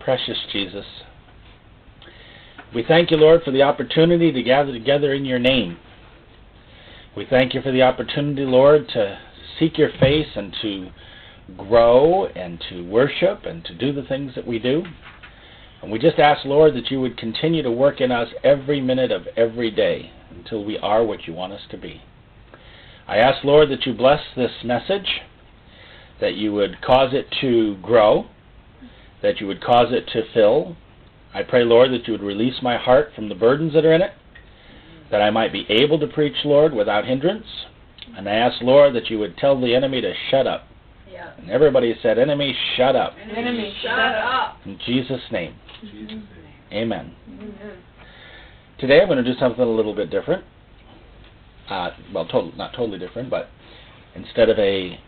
Precious Jesus, we thank you, Lord, for the opportunity to gather together in your name. We thank you for the opportunity, Lord, to seek your face and to grow and to worship and to do the things that we do. And we just ask, Lord, that you would continue to work in us every minute of every day until we are what you want us to be. I ask, Lord, that you bless this message, that you would cause it to grow, that you would cause it to fill. I pray, Lord, that you would release my heart from the burdens that are in it, that I might be able to preach, Lord, without hindrance. And I ask, Lord, that you would tell the enemy to shut up. Yeah. And everybody said, enemy, shut up. Enemy, shut up. In Jesus' name. Jesus' name. Amen. Amen. Today I'm going to do something a little bit different. Not totally different, but instead of a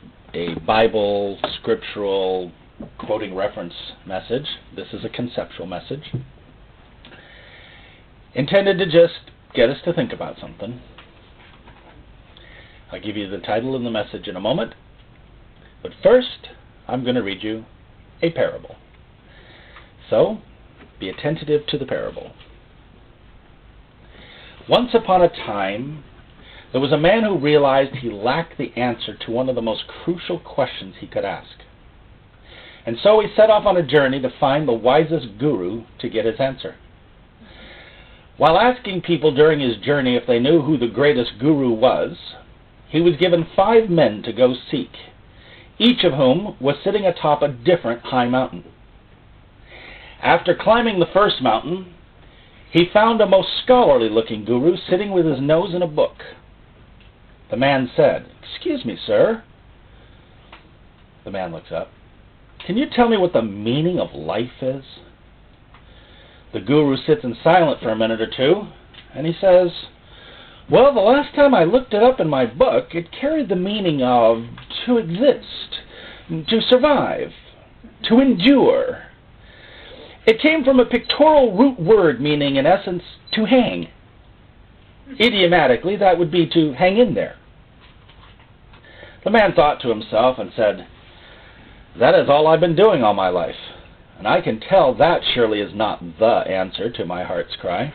Bible, scriptural, quoting reference message, this is a conceptual message intended to just get us to think about something. I'll give you the title and the message in a moment, but first I'm going to read you a parable. So, be attentive to the parable. Once upon a time, there was a man who realized he lacked the answer to one of the most crucial questions he could ask. And so he set off on a journey to find the wisest guru to get his answer. While asking people during his journey if they knew who the greatest guru was, he was given 5 men to go seek, each of whom was sitting atop a different high mountain. After climbing the first mountain, he found a most scholarly-looking guru sitting with his nose in a book. The man said, "Excuse me, sir." The man looks up. "Can you tell me what the meaning of life is?" The guru sits in silence for a minute or two, and he says, "Well, the last time I looked it up in my book, it carried the meaning of to exist, to survive, to endure. It came from a pictorial root word meaning, in essence, to hang. Idiomatically, that would be to hang in there." The man thought to himself and said, "That is all I've been doing all my life, and I can tell that surely is not the answer to my heart's cry.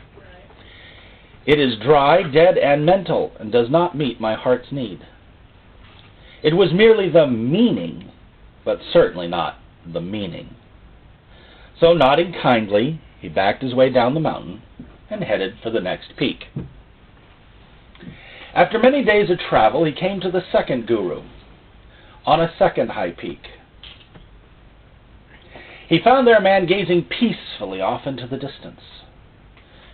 It is dry, dead, and mental, and does not meet my heart's need. It was merely the meaning, but certainly not the meaning." So, nodding kindly, he backed his way down the mountain and headed for the next peak. After many days of travel, he came to the second guru, on a second high peak. He found there a man gazing peacefully off into the distance.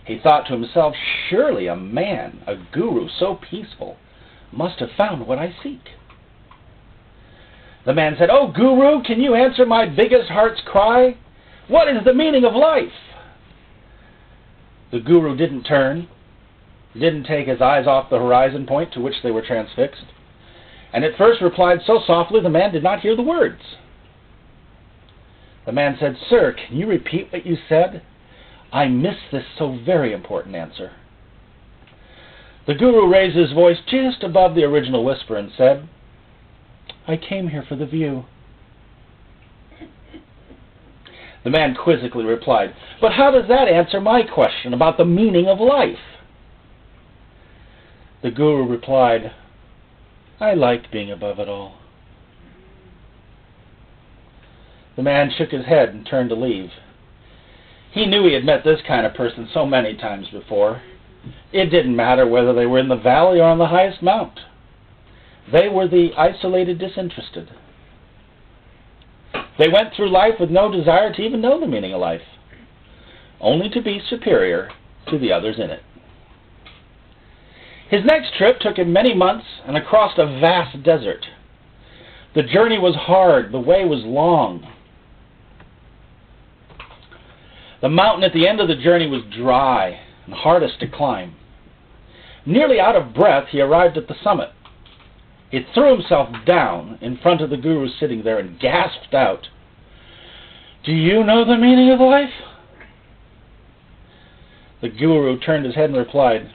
He thought to himself, surely a man, a guru so peaceful, must have found what I seek. The man said, "Oh, guru, can you answer my biggest heart's cry? What is the meaning of life?" The guru didn't turn, didn't take his eyes off the horizon point to which they were transfixed, and at first replied so softly the man did not hear the words. The man said, "Sir, can you repeat what you said? I missed this so very important answer." The guru raised his voice just above the original whisper and said, "I came here for the view." The man quizzically replied, "But how does that answer my question about the meaning of life?" The guru replied, "I like being above it all." The man shook his head and turned to leave. He knew he had met this kind of person so many times before. It didn't matter whether they were in the valley or on the highest mount. They were the isolated disinterested. They went through life with no desire to even know the meaning of life, only to be superior to the others in it. His next trip took him many months and across a vast desert. The journey was hard, the way was long. The mountain at the end of the journey was dry and hardest to climb. Nearly out of breath, he arrived at the summit. He threw himself down in front of the guru sitting there and gasped out, "Do you know the meaning of life?" The guru turned his head and replied,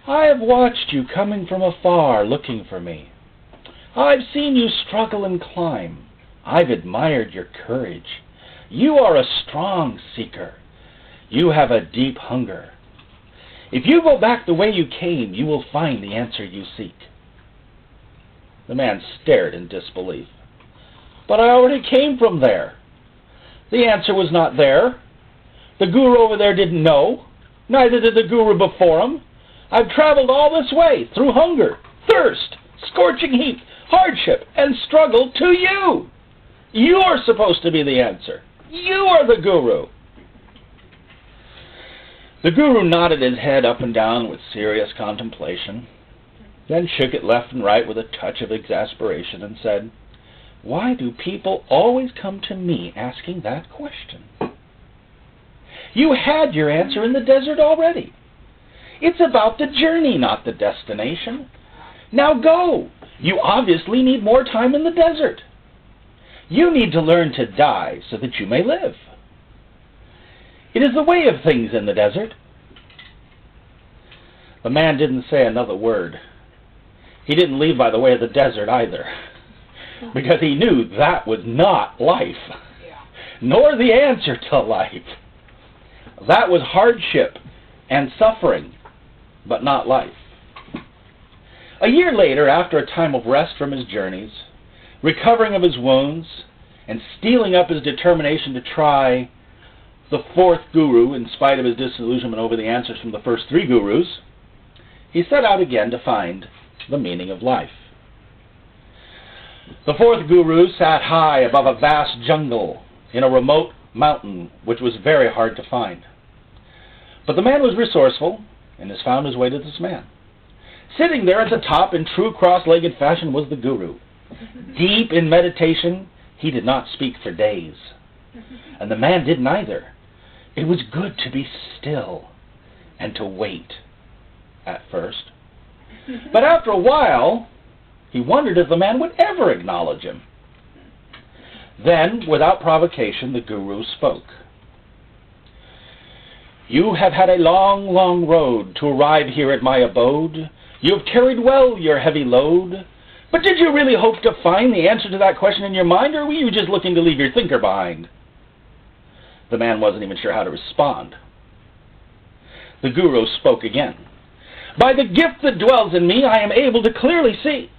"I have watched you coming from afar looking for me. I've seen you struggle and climb. I've admired your courage. You are a strong seeker. You have a deep hunger. If you go back the way you came, you will find the answer you seek." The man stared in disbelief. "But I already came from there. The answer was not there. The guru over there didn't know. Neither did the guru before him. I've traveled all this way through hunger, thirst, scorching heat, hardship, and struggle to you. You're supposed to be the answer. You are the guru." The guru nodded his head up and down with serious contemplation, then shook it left and right with a touch of exasperation and said, "Why do people always come to me asking that question? You had your answer in the desert already. It's about the journey, not the destination. Now go. You obviously need more time in the desert. You need to learn to die so that you may live. It is the way of things in the desert." The man didn't say another word. He didn't leave by the way of the desert either, because he knew that was not life, nor the answer to life. That was hardship and suffering, but not life. A year later, after a time of rest from his journeys, recovering of his wounds, and steeling up his determination to try the fourth guru in spite of his disillusionment over the answers from the first three gurus, he set out again to find the meaning of life. The fourth guru sat high above a vast jungle in a remote mountain which was very hard to find. But the man was resourceful and has found his way to this man. Sitting there at the top in true cross-legged fashion was the guru. Deep in meditation, he did not speak for days. And the man didn't either. It was good to be still and to wait at first. But after a while, he wondered if the man would ever acknowledge him. Then, without provocation, the guru spoke. "You have had a long, long road to arrive here at my abode. You have carried well your heavy load. But did you really hope to find the answer to that question in your mind, or were you just looking to leave your thinker behind?" The man wasn't even sure how to respond. The guru spoke again. "By the gift that dwells in me, I am able to clearly see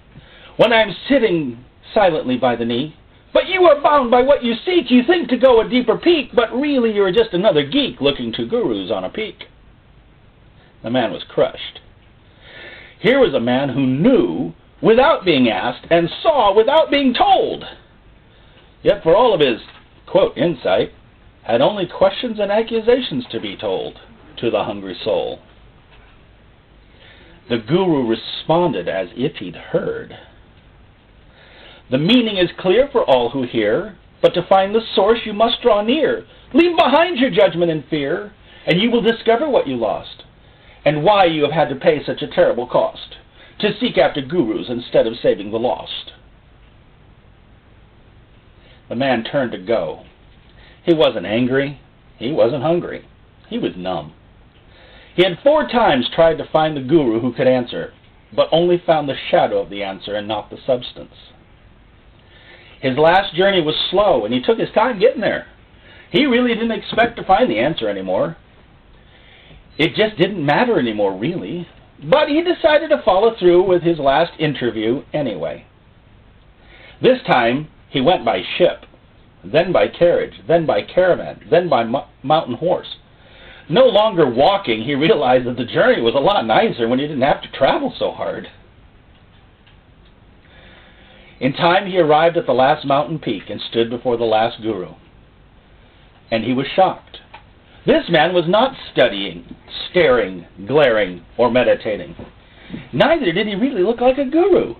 when I am sitting silently by the knee. But you are bound by what you seek. You think to go a deeper peak, but really you're just another geek looking to gurus on a peak." The man was crushed. Here was a man who knew without being asked and saw without being told. Yet for all of his, quote, insight, had only questions and accusations to be told to the hungry soul. The guru responded as if he'd heard. "The meaning is clear for all who hear, but to find the source you must draw near. Leave behind your judgment and fear, and you will discover what you lost, and why you have had to pay such a terrible cost, to seek after gurus instead of saving the lost." The man turned to go. He wasn't angry. He wasn't hungry. He was numb. He had 4 times tried to find the guru who could answer, but only found the shadow of the answer and not the substance. His last journey was slow, and he took his time getting there. He really didn't expect to find the answer anymore. It just didn't matter anymore, really. But he decided to follow through with his last interview anyway. This time, he went by ship, then by carriage, then by caravan, then by mountain horse. No longer walking, he realized that the journey was a lot nicer when he didn't have to travel so hard. In time, he arrived at the last mountain peak and stood before the last guru. And he was shocked. This man was not studying, staring, glaring, or meditating. Neither did he really look like a guru.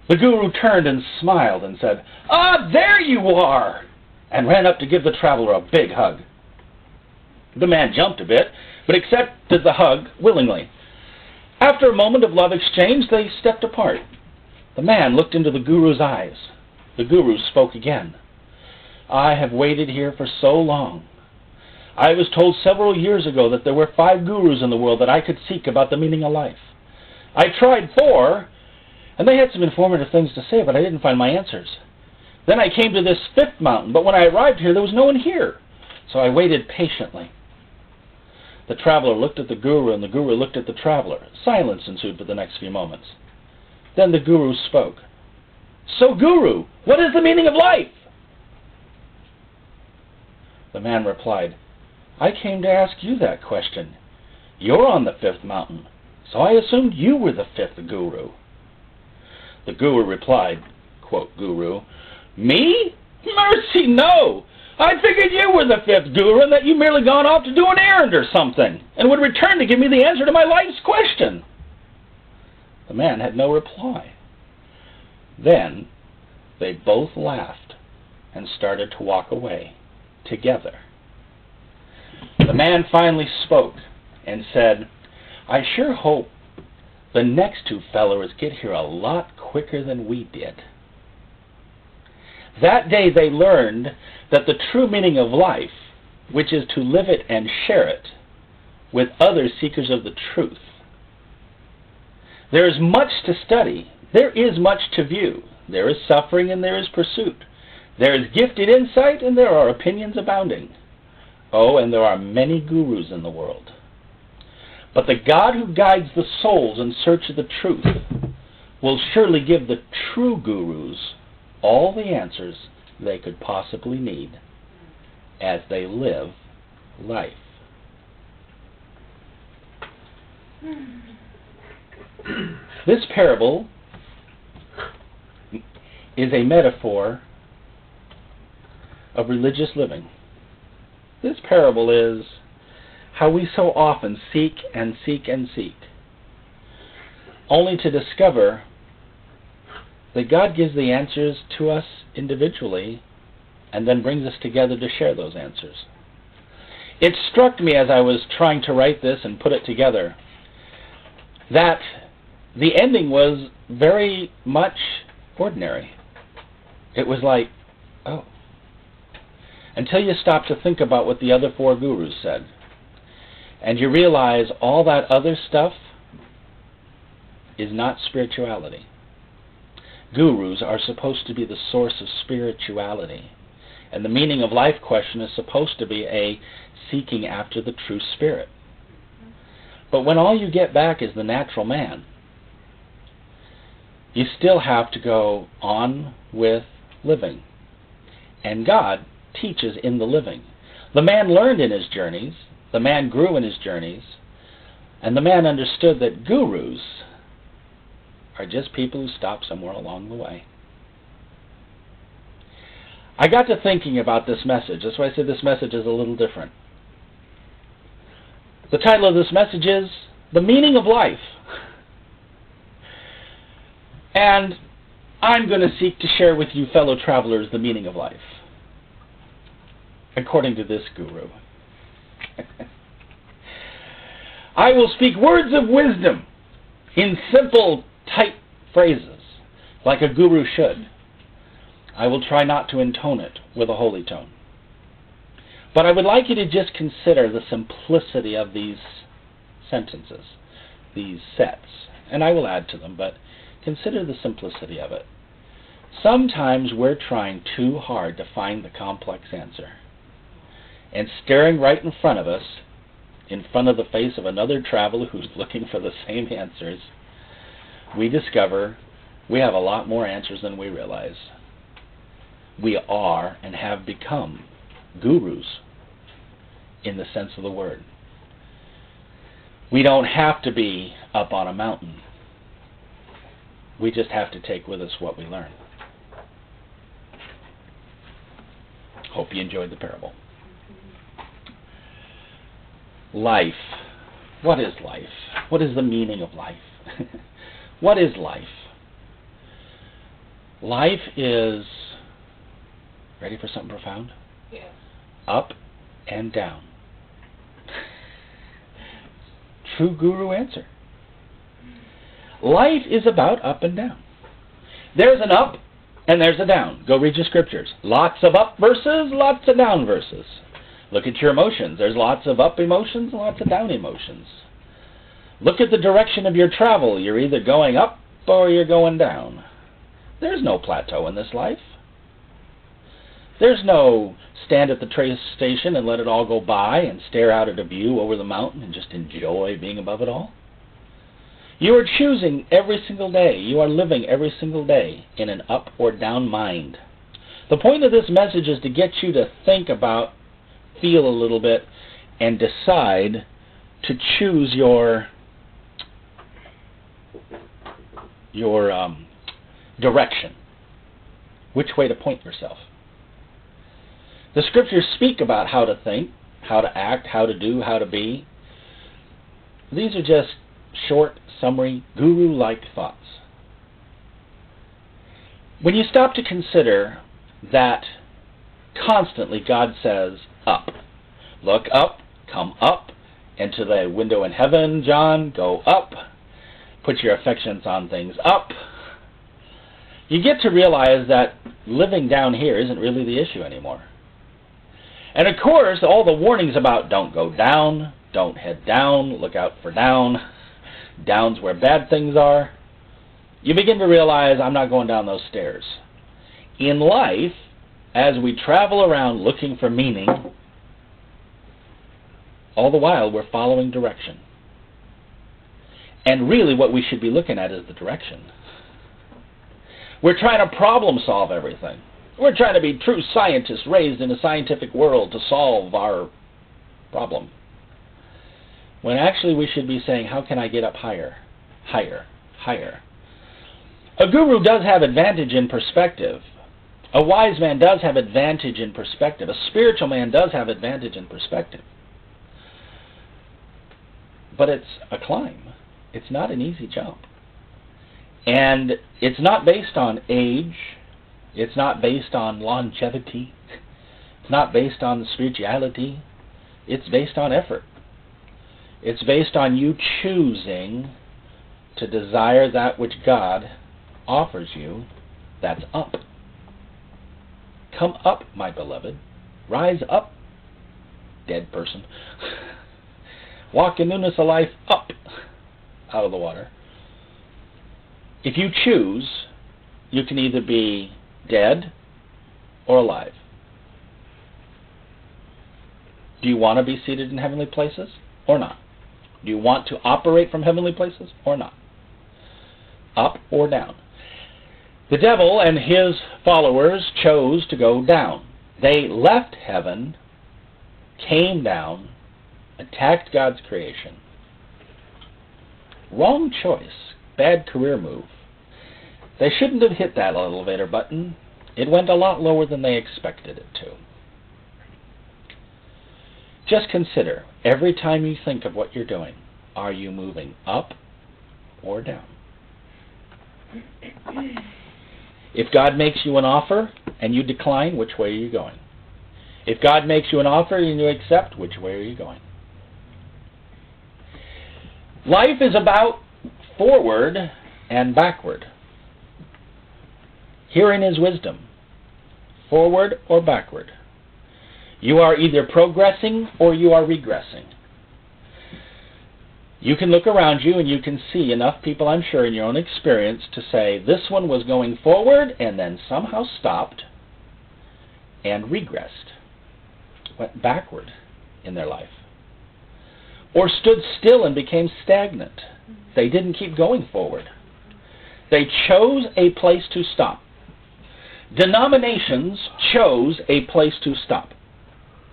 The guru turned and smiled and said, "Ah, there you are!" and ran up to give the traveler a big hug. The man jumped a bit, but accepted the hug willingly. After a moment of love exchange, they stepped apart. The man looked into the guru's eyes. The guru spoke again. "I have waited here for so long. I was told several years ago that there were 5 gurus in the world that I could seek about the meaning of life. I tried 4, and they had some informative things to say, but I didn't find my answers. Then I came to this fifth mountain, but when I arrived here, there was no one here. So I waited patiently. The traveler looked at the guru, and the guru looked at the traveler. Silence ensued for the next few moments. Then the guru spoke. So, Guru, what is the meaning of life? The man replied, I came to ask you that question. You're on the fifth mountain, so I assumed you were the fifth guru. The guru replied, quote, Guru, me? Mercy, no! I figured you were the fifth guru and that you merely gone off to do an errand or something, and would return to give me the answer to my life's question. The man had no reply. Then they both laughed and started to walk away together. The man finally spoke and said, I sure hope the next two fellers get here a lot quicker than we did. That day they learned that the true meaning of life, which is to live it and share it with other seekers of the truth. There is much to study. There is much to view. There is suffering and there is pursuit. There is gifted insight and there are opinions abounding. Oh, and there are many gurus in the world. But the God who guides the souls in search of the truth will surely give the true gurus all the answers they could possibly need as they live life. This parable is a metaphor of religious living. This parable is how we so often seek and seek and seek, only to discover that God gives the answers to us individually and then brings us together to share those answers. It struck me as I was trying to write this and put it together that the ending was very much ordinary. It was like, oh. Until you stop to think about what the other four gurus said. And you realize all that other stuff is not spirituality. Gurus are supposed to be the source of spirituality. And the meaning of life question is supposed to be a seeking after the true spirit. But when all you get back is the natural man, you still have to go on with living. And God teaches in the living. The man learned in his journeys, the man grew in his journeys, and the man understood that gurus are just people who stop somewhere along the way. I got to thinking about this message. That's why I said this message is a little different. The title of this message is The Meaning of Life. And I'm going to seek to share with you, fellow travelers, the meaning of life, according to this guru. I will speak words of wisdom in simple, tight phrases, like a guru should. I will try not to intone it with a holy tone. But I would like you to just consider the simplicity of these sentences, these sets. And I will add to them, but consider the simplicity of it. Sometimes we're trying too hard to find the complex answer. And staring right in front of us, in front of the face of another traveler who's looking for the same answers, we discover we have a lot more answers than we realize. We are and have become gurus in the sense of the word. We don't have to be up on a mountain. We just have to take with us what we learn. Hope you enjoyed the parable. Life. What is life? What is the meaning of life? What is life? Life is, ready for something profound? Yes. Up and down. True guru answer. Life is about up and down. There's an up and there's a down. Go read your scriptures. Lots of up verses, lots of down verses. Look at your emotions. There's lots of up emotions, lots of down emotions. Look at the direction of your travel. You're either going up or you're going down. There's no plateau in this life. There's no stand at the train station and let it all go by and stare out at a view over the mountain and just enjoy being above it all. You are choosing every single day. You are living every single day in an up or down mind. The point of this message is to get you to think about, feel a little bit, and decide to choose your direction, which way to point yourself. The scriptures speak about how to think, how to act, how to do, how to be. These are just short, summary, guru-like thoughts. When you stop to consider that constantly God says, up. Look up, come up, into the window in heaven, John, go up. Put your affections on things up. You get to realize that living down here isn't really the issue anymore. And of course, all the warnings about don't go down, don't head down, look out for down, down's where bad things are, you begin to realize I'm not going down those stairs. In life, as we travel around looking for meaning, all the while we're following direction. And really what we should be looking at is the direction. We're trying to problem solve everything. We're trying to be true scientists raised in a scientific world to solve our problem. When actually we should be saying, how can I get up higher, higher, higher? A guru does have advantage in perspective. A wise man does have advantage in perspective. A spiritual man does have advantage in perspective. But it's a climb. It's not an easy jump. And it's not based on age. It's not based on longevity. It's not based on spirituality. It's based on effort. It's based on you choosing to desire that which God offers you that's up. Come up, my beloved. Rise up, dead person. Walk in newness of life up out of the water. If you choose, you can either be dead or alive. Do you want to be seated in heavenly places or not? Do you want to operate from heavenly places or not? Up or down? The devil and his followers chose to go down. They left heaven, came down, attacked God's creation. Wrong choice. Bad career move. They shouldn't have hit that elevator button. It went a lot lower than they expected it to. Just consider, every time you think of what you're doing, are you moving up or down? If God makes you an offer and you decline, which way are you going? If God makes you an offer and you accept, which way are you going? Life is about forward and backward. Herein is wisdom. Forward or backward. You are either progressing or you are regressing. You can look around you and you can see enough people, I'm sure, in your own experience to say this one was going forward and then somehow stopped and regressed, went backward in their life, or stood still and became stagnant. They didn't keep going forward. They chose a place to stop. Denominations chose a place to stop.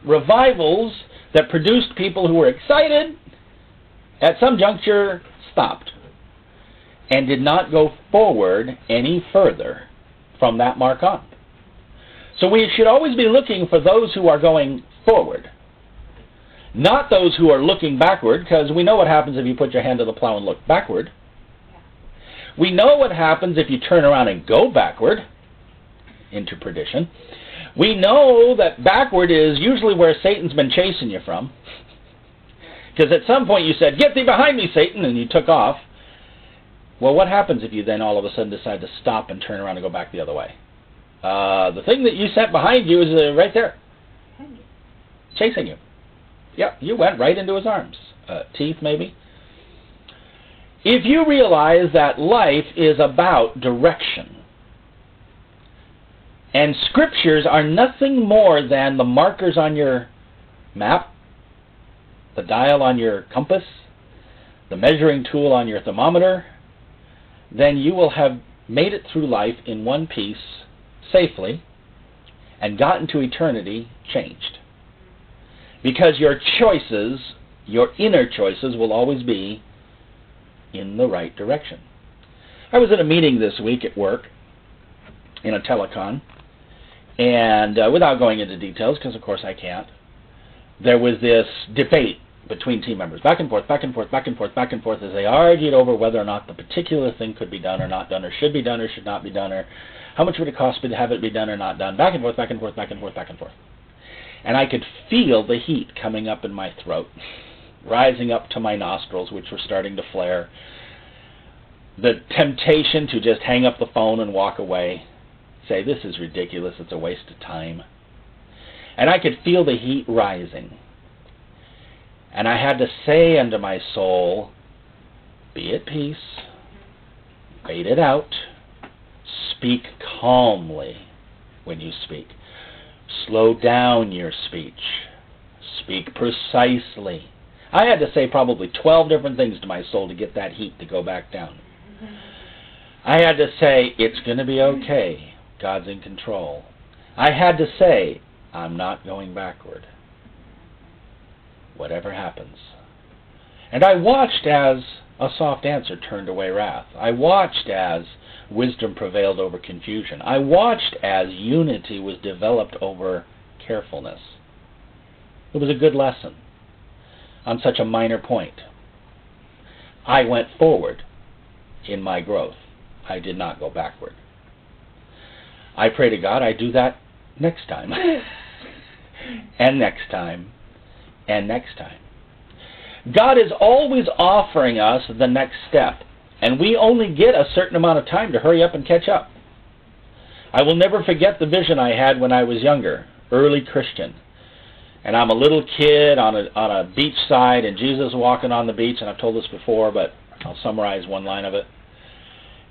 Revivals that produced people who were excited at some juncture stopped and did not go forward any further from that mark on. So we should always be looking for those who are going forward, not those who are looking backward, because we know what happens if you put your hand to the plow and look backward. We know what happens if you turn around and go backward into perdition. We know that backward is usually where Satan's been chasing you from. Because at some point you said, "Get thee behind me, Satan," and you took off. Well, what happens if you then all of a sudden decide to stop and turn around and go back the other way? The thing that you sent behind you is right there, chasing you. Yep, you went right into his arms. Teeth, maybe. If you realize that life is about direction, And scriptures are nothing more than the markers on your map, the dial on your compass, the measuring tool on your thermometer. Then you will have made it through life in one piece safely and gotten to eternity changed. Because your choices, your inner choices, will always be in the right direction. I was at a meeting this week at work in a telecon, and without going into details, because of course I can't, there was this debate between team members, back and forth, back and forth, back and forth, back and forth, as they argued over whether or not the particular thing could be done or not done, or should be done or should not be done, or how much would it cost to have it be done or not done, back and forth, back and forth, back and forth, back and forth. And I could feel the heat coming up in my throat, rising up to my nostrils, which were starting to flare. The temptation to just hang up the phone and walk away, say, this is ridiculous, it's a waste of time. And I could feel the heat rising. And I had to say unto my soul, be at peace, wait it out, speak calmly when you speak. Slow down your speech. Speak precisely. I had to say probably 12 different things to my soul to get that heat to go back down. I had to say, it's going to be okay. God's in control. I had to say, I'm not going backward. Whatever happens. And I watched as a soft answer turned away wrath. I watched as wisdom prevailed over confusion. I watched as unity was developed over carefulness. It was a good lesson on such a minor point. I went forward in my growth. I did not go backward. I pray to God I do that next time. And next time. And next time. God is always offering us the next step, and we only get a certain amount of time to hurry up and catch up. I will never forget the vision I had when I was younger, early Christian. And I'm a little kid on a beach side, and Jesus walking on the beach, and I've told this before, but I'll summarize one line of it.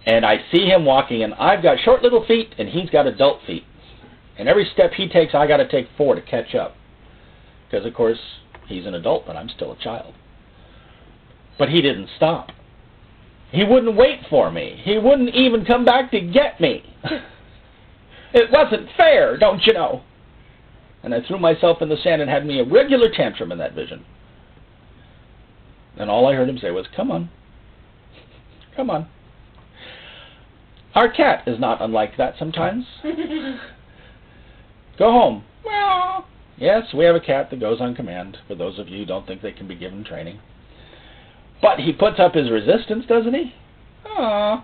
And I see him walking, and I've got short little feet, and he's got adult feet. And every step he takes, I got to take 4 to catch up. Because, of course, he's an adult, but I'm still a child. But he didn't stop. He wouldn't wait for me. He wouldn't even come back to get me. It wasn't fair, don't you know? And I threw myself in the sand and had me a regular tantrum in that vision. And all I heard him say was, come on. Come on. Our cat is not unlike that sometimes. Go home. Well, yes, we have a cat that goes on command, for those of you who don't think they can be given training. But he puts up his resistance, doesn't he? Aww.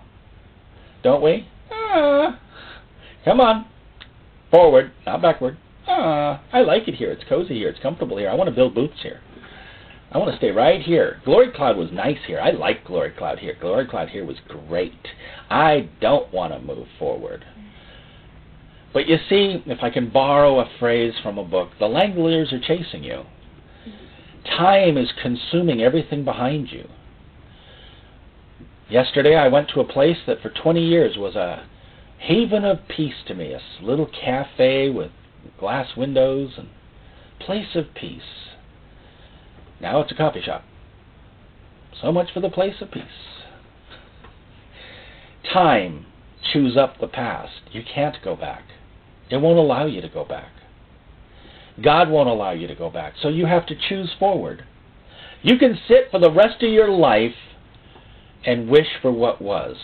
Don't we? Aww. Come on. Forward, not backward. Aww. I like it here. It's cozy here. It's comfortable here. I want to build booths here. I want to stay right here. Glory Cloud was nice here. I like Glory Cloud here. Glory Cloud here was great. I don't want to move forward. But you see, if I can borrow a phrase from a book, the Langoliers are chasing you. Time is consuming everything behind you. Yesterday I went to a place that for 20 years was a haven of peace to me, a little cafe with glass windows and place of peace. Now it's a coffee shop. So much for the place of peace. Time chews up the past. You can't go back. It won't allow you to go back. God won't allow you to go back. So you have to choose forward. You can sit for the rest of your life and wish for what was.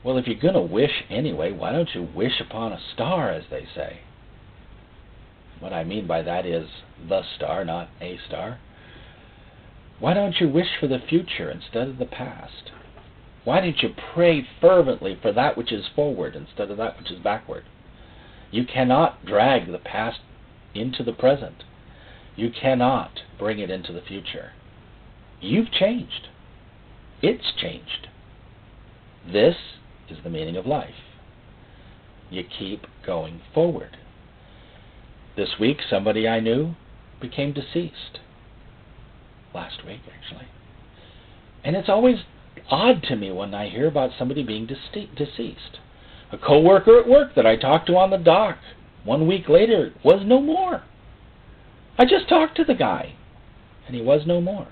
Well, if you're going to wish anyway, why don't you wish upon a star, as they say? What I mean by that is the star, not a star. Why don't you wish for the future instead of the past? Why don't you pray fervently for that which is forward instead of that which is backward? You cannot drag the past into the present. You cannot bring it into the future. You've changed. It's changed. This is the meaning of life. You keep going forward. This week, somebody I knew became deceased. Last week, actually. And it's always odd to me when I hear about somebody being deceased. A co-worker at work that I talked to on the dock, 1 week later, was no more. I just talked to the guy, and he was no more.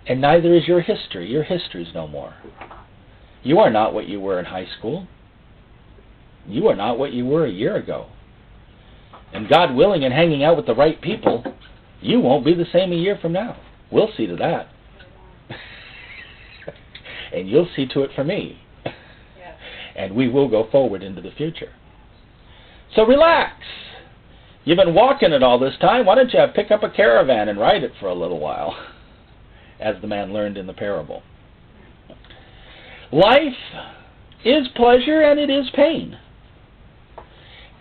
And neither is your history. Your history's no more. You are not what you were in high school. You are not what you were a year ago. And God willing and hanging out with the right people, you won't be the same a year from now. We'll see to that. And you'll see to it for me. And we will go forward into the future. So relax. You've been walking it all this time. Why don't you pick up a caravan and ride it for a little while, as the man learned in the parable. Life is pleasure and it is pain.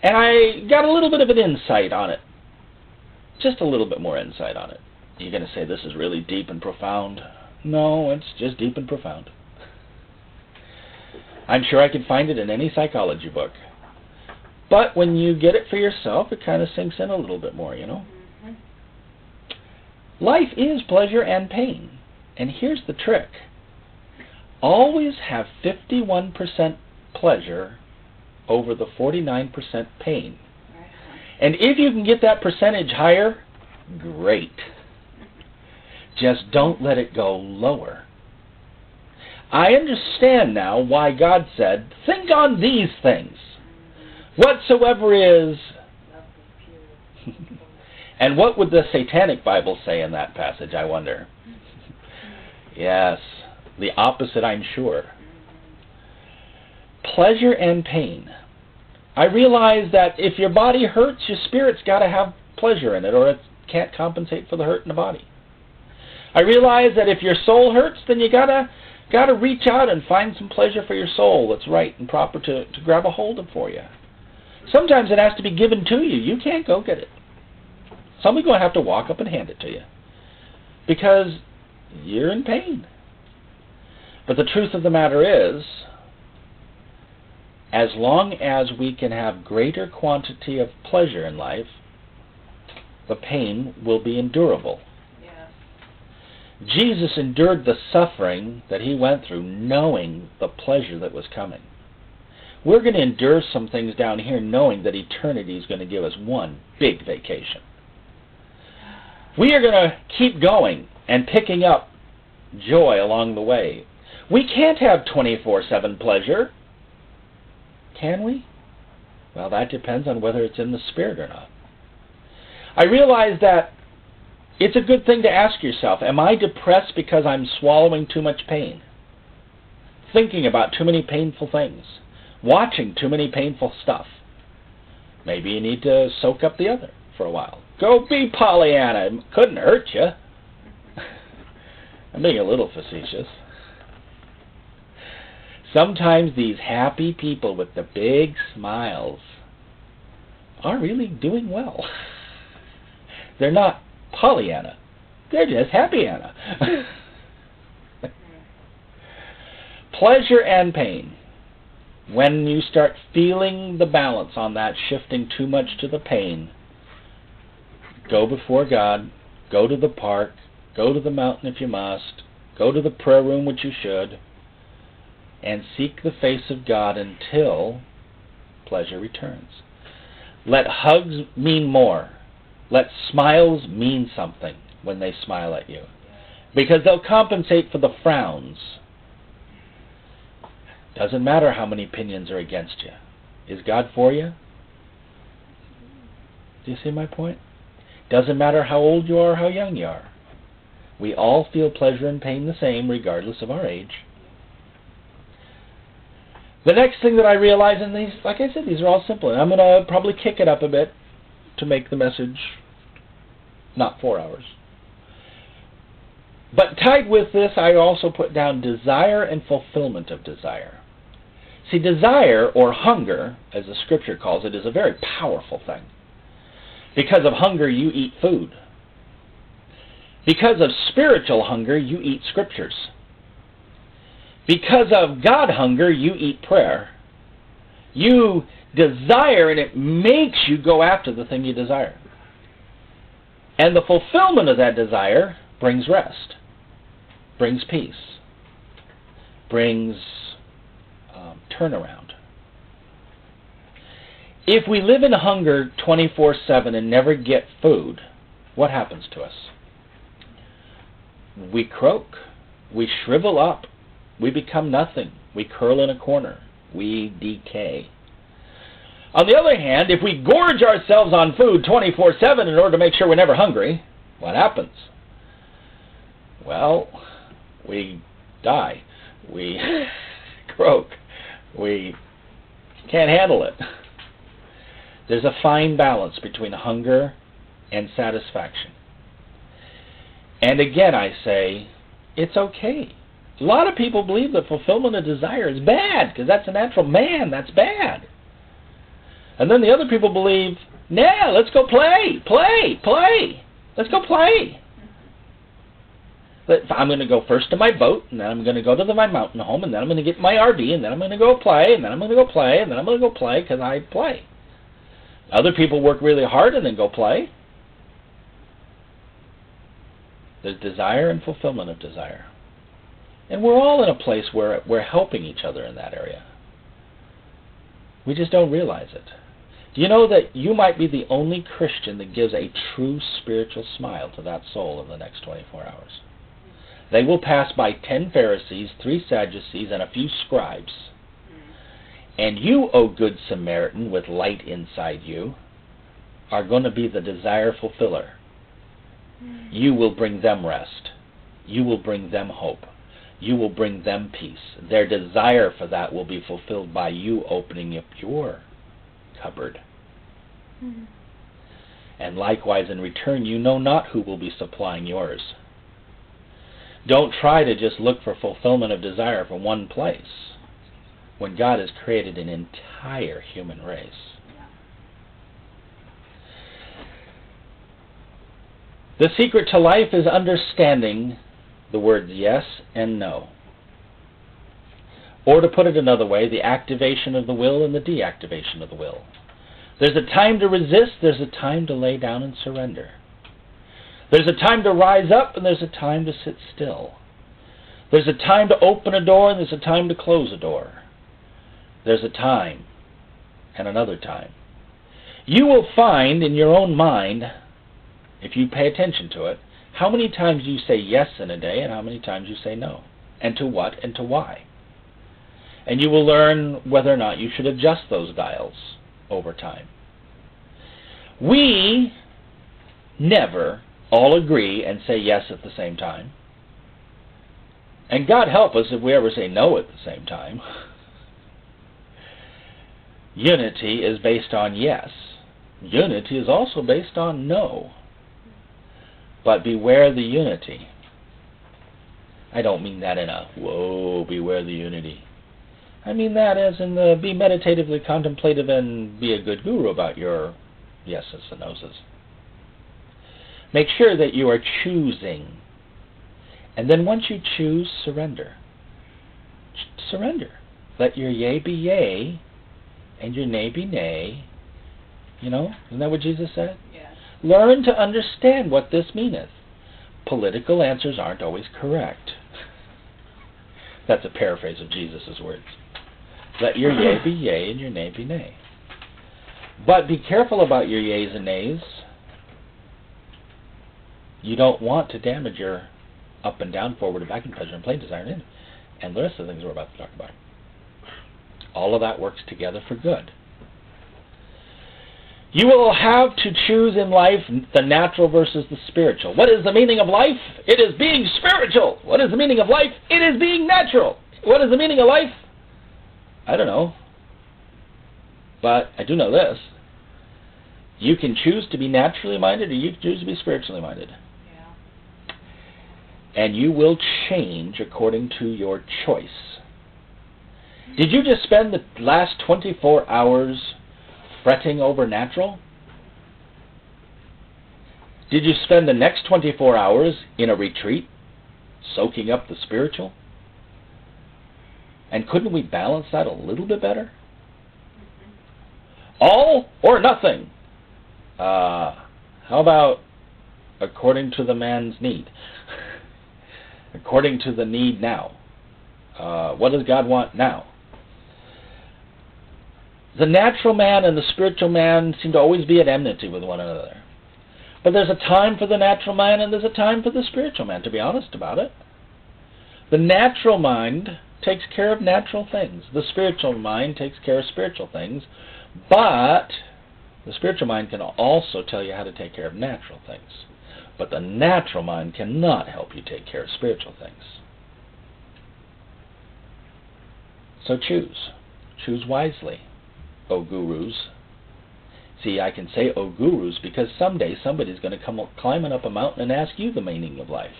And I got a little bit of an insight on it. Just a little bit more insight on it. You're going to say this is really deep and profound. No, it's just deep and profound. I'm sure I could find it in any psychology book. But when you get it for yourself, it kind of sinks in a little bit more, you know. Life is pleasure and pain. And here's the trick. Always have 51% pleasure over the 49% pain. And if you can get that percentage higher, great. Just don't let it go lower. I understand now why God said, think on these things. Whatsoever is... And what would the Satanic Bible say in that passage, I wonder? Yes, the opposite, I'm sure. Pleasure and pain. I realize that if your body hurts, your spirit's got to have pleasure in it, or it can't compensate for the hurt in the body. I realize that if your soul hurts, then you gotta reach out and find some pleasure for your soul that's right and proper to grab a hold of for you. Sometimes it has to be given to you. You can't go get it. Somebody's going to have to walk up and hand it to you because you're in pain. But the truth of the matter is, as long as we can have greater quantity of pleasure in life, the pain will be endurable. Yes. Jesus endured the suffering that he went through knowing the pleasure that was coming. We're going to endure some things down here knowing that eternity is going to give us one big vacation. We are going to keep going and picking up joy along the way. We can't have 24/7 pleasure. Can we? Well, that depends on whether it's in the spirit or not. I realize that it's a good thing to ask yourself, am I depressed because I'm swallowing too much pain? Thinking about too many painful things? Watching too many painful stuff? Maybe you need to soak up the other for a while. Go be Pollyanna. It couldn't hurt you. I'm being a little facetious. Sometimes these happy people with the big smiles are really doing well. They're not Pollyanna. They're just Happy-Anna. Pleasure and pain. When you start feeling the balance on that shifting too much to the pain, go before God, go to the park, go to the mountain if you must, go to the prayer room, which you should, and seek the face of God until pleasure returns. Let hugs mean more. Let smiles mean something when they smile at you, because they'll compensate for the frowns. Doesn't matter how many opinions are against you. Is God for you? Do you see my point? Doesn't matter how old you are or how young you are. We all feel pleasure and pain the same regardless of our age. The next thing that I realize, and these, like I said, these are all simple, and I'm going to probably kick it up a bit to make the message not 4 hours. But tied with this, I also put down desire and fulfillment of desire. See, desire, or hunger, as the scripture calls it, is a very powerful thing. Because of hunger, you eat food. Because of spiritual hunger, you eat scriptures. Because of God hunger, you eat prayer. You desire, and it makes you go after the thing you desire. And the fulfillment of that desire brings rest, brings peace, brings turnaround. If we live in hunger 24/7 and never get food, what happens to us? We croak. We shrivel up. We become nothing. We curl in a corner. We decay. On the other hand, if we gorge ourselves on food 24/7 in order to make sure we're never hungry, what happens? Well, we die. We croak. We can't handle it. There's a fine balance between hunger and satisfaction. And again, I say, it's okay. A lot of people believe that fulfillment of desire is bad, because that's a natural man, that's bad. And then the other people believe, nah, let's go play. Let's go play. I'm going to go first to my boat, and then I'm going to go to my mountain home, and then I'm going to get my RV, and then I'm going to go play, and then I'm going to go play, and then I'm going to go play, because I play. Other people work really hard and then go play. There's desire and fulfillment of desire. And we're all in a place where we're helping each other in that area. We just don't realize it. Do you know that you might be the only Christian that gives a true spiritual smile to that soul in the next 24 hours? They will pass by 10 Pharisees, 3 Sadducees, and a few scribes. And you, O good Samaritan, with light inside you, are going to be the desire fulfiller. You will bring them rest. You will bring them hope. You will bring them peace. Their desire for that will be fulfilled by you opening up your cupboard. And likewise, in return, you know not who will be supplying yours. Don't try to just look for fulfillment of desire from one place, when God has created an entire human race. The secret to life is understanding the words yes and no. Or to put it another way, the activation of the will and the deactivation of the will. There's a time to resist, there's a time to lay down and surrender. There's a time to rise up, and there's a time to sit still. There's a time to open a door, and there's a time to close a door. There's a time and another time. You will find in your own mind, if you pay attention to it, how many times you say yes in a day and how many times you say no, and to what and to why. And you will learn whether or not you should adjust those dials over time. We never all agree and say yes at the same time. And God help us if we ever say no at the same time. Unity is based on yes. Unity is also based on no. But beware the unity. I don't mean that in a, whoa, beware the unity. I mean that as in the be meditatively contemplative and be a good guru about your yeses and noses. Make sure that you are choosing. And then once you choose, surrender. Surrender. Let your yea be yea and your nay be nay. You know, isn't that what Jesus said? Yes. Learn to understand what this meaneth. Political answers aren't always correct. That's a paraphrase of Jesus' words. Let your yea be yea and your nay be nay. But be careful about your yeas and nays. You don't want to damage your up and down, forward and back, and pleasure and plain desire and the rest of the things we're about to talk about. All of that works together for good. You will have to choose in life the natural versus the spiritual. What is the meaning of life? It is being spiritual. What is the meaning of life? It is being natural. What is the meaning of life? I don't know. But I do know this. You can choose to be naturally minded or you can choose to be spiritually minded. Yeah. And you will change according to your choice. Did you just spend the last 24 hours fretting over natural? Did you spend the next 24 hours in a retreat, soaking up the spiritual? And couldn't we balance that a little bit better? All or nothing? How about according to the man's need? According to the need now. What does God want now? The natural man and the spiritual man seem to always be at enmity with one another. But there's a time for the natural man and there's a time for the spiritual man, to be honest about it. The natural mind takes care of natural things. The spiritual mind takes care of spiritual things. But the spiritual mind can also tell you how to take care of natural things. But the natural mind cannot help you take care of spiritual things. So choose. Choose wisely, O gurus. See, I can say O gurus because someday somebody's going to come climbing up a mountain and ask you the meaning of life.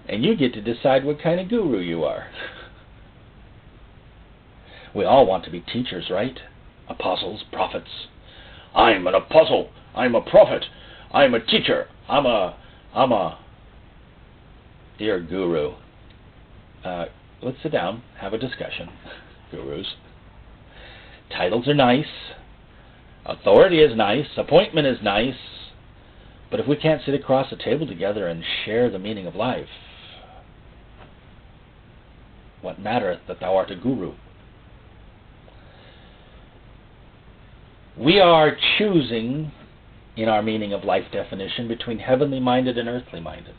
And you get to decide what kind of guru you are. We all want to be teachers, right? Apostles, prophets. I'm an apostle. I'm a prophet. I'm a teacher. I'm a... Dear guru. Let's sit down, have a discussion. Gurus. Titles are nice. Authority is nice. Appointment is nice. But if we can't sit across a table together and share the meaning of life, what mattereth that thou art a guru? We are choosing in our meaning of life definition between heavenly minded and earthly minded.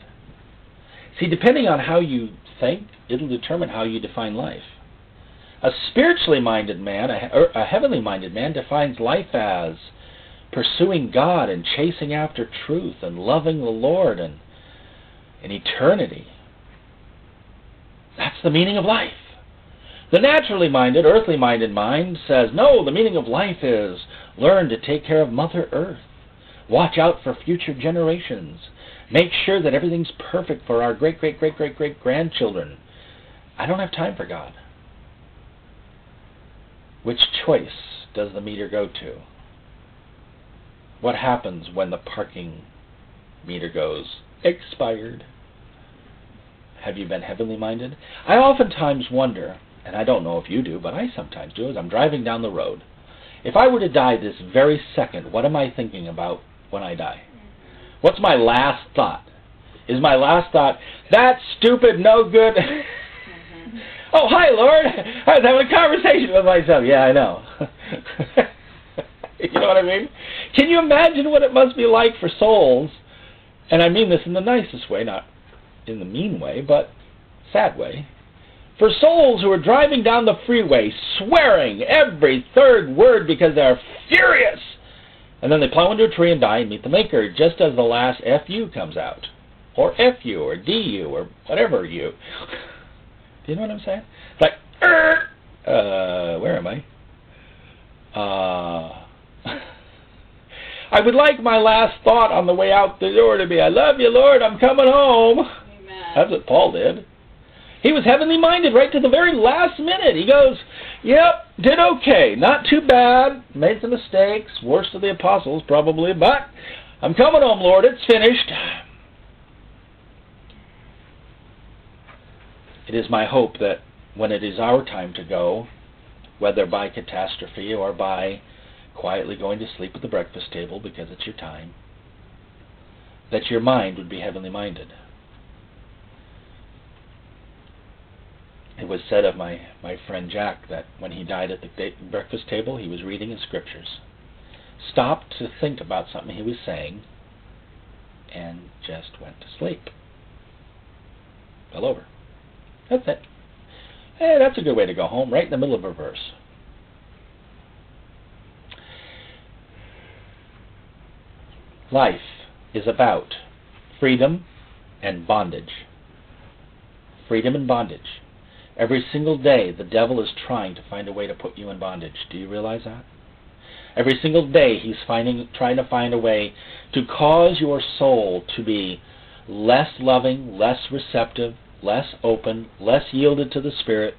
See, depending on how you think, it'll determine how you define life. A spiritually minded man, a heavenly minded man, defines life as pursuing God and chasing after truth and loving the Lord and in eternity. That's the meaning of life. The naturally minded, earthly minded mind says, no, the meaning of life is learn to take care of Mother Earth. Watch out for future generations. Make sure that everything's perfect for our great-great-great-great-great-grandchildren. I don't have time for God. Which choice does the meter go to? What happens when the parking meter goes expired? Have you been heavenly minded? I oftentimes wonder, and I don't know if you do, but I sometimes do, as I'm driving down the road, if I were to die this very second, what am I thinking about when I die? What's my last thought? Is my last thought, that stupid, no good... Oh, hi, Lord. I was having a conversation with myself. Yeah, I know. You know what I mean? Can you imagine what it must be like for souls, and I mean this in the nicest way, not in the mean way, but sad way, for souls who are driving down the freeway swearing every third word because they're furious, and then they plow into a tree and die and meet the Maker just as the last FU comes out, or FU, or DU, or whatever you. Do you know what I'm saying? It's like, where am I? I would like my last thought on the way out the door to be, I love you, Lord, I'm coming home. Amen. That's what Paul did. He was heavenly minded right to the very last minute. He goes, yep, did okay, not too bad, made some mistakes, worst of the apostles probably, but I'm coming home, Lord, it's finished. It is my hope that when it is our time to go, whether by catastrophe or by quietly going to sleep at the breakfast table because it's your time, that your mind would be heavenly minded. It was said of my friend Jack that when he died at the breakfast table, he was reading his scriptures. Stopped to think about something he was saying and just went to sleep. Fell over. That's it. Hey, that's a good way to go home, right in the middle of a verse. Life is about freedom and bondage. Freedom and bondage. Every single day, the devil is trying to find a way to put you in bondage. Do you realize that? Every single day, he's trying to find a way to cause your soul to be less loving, less receptive, less open, less yielded to the Spirit.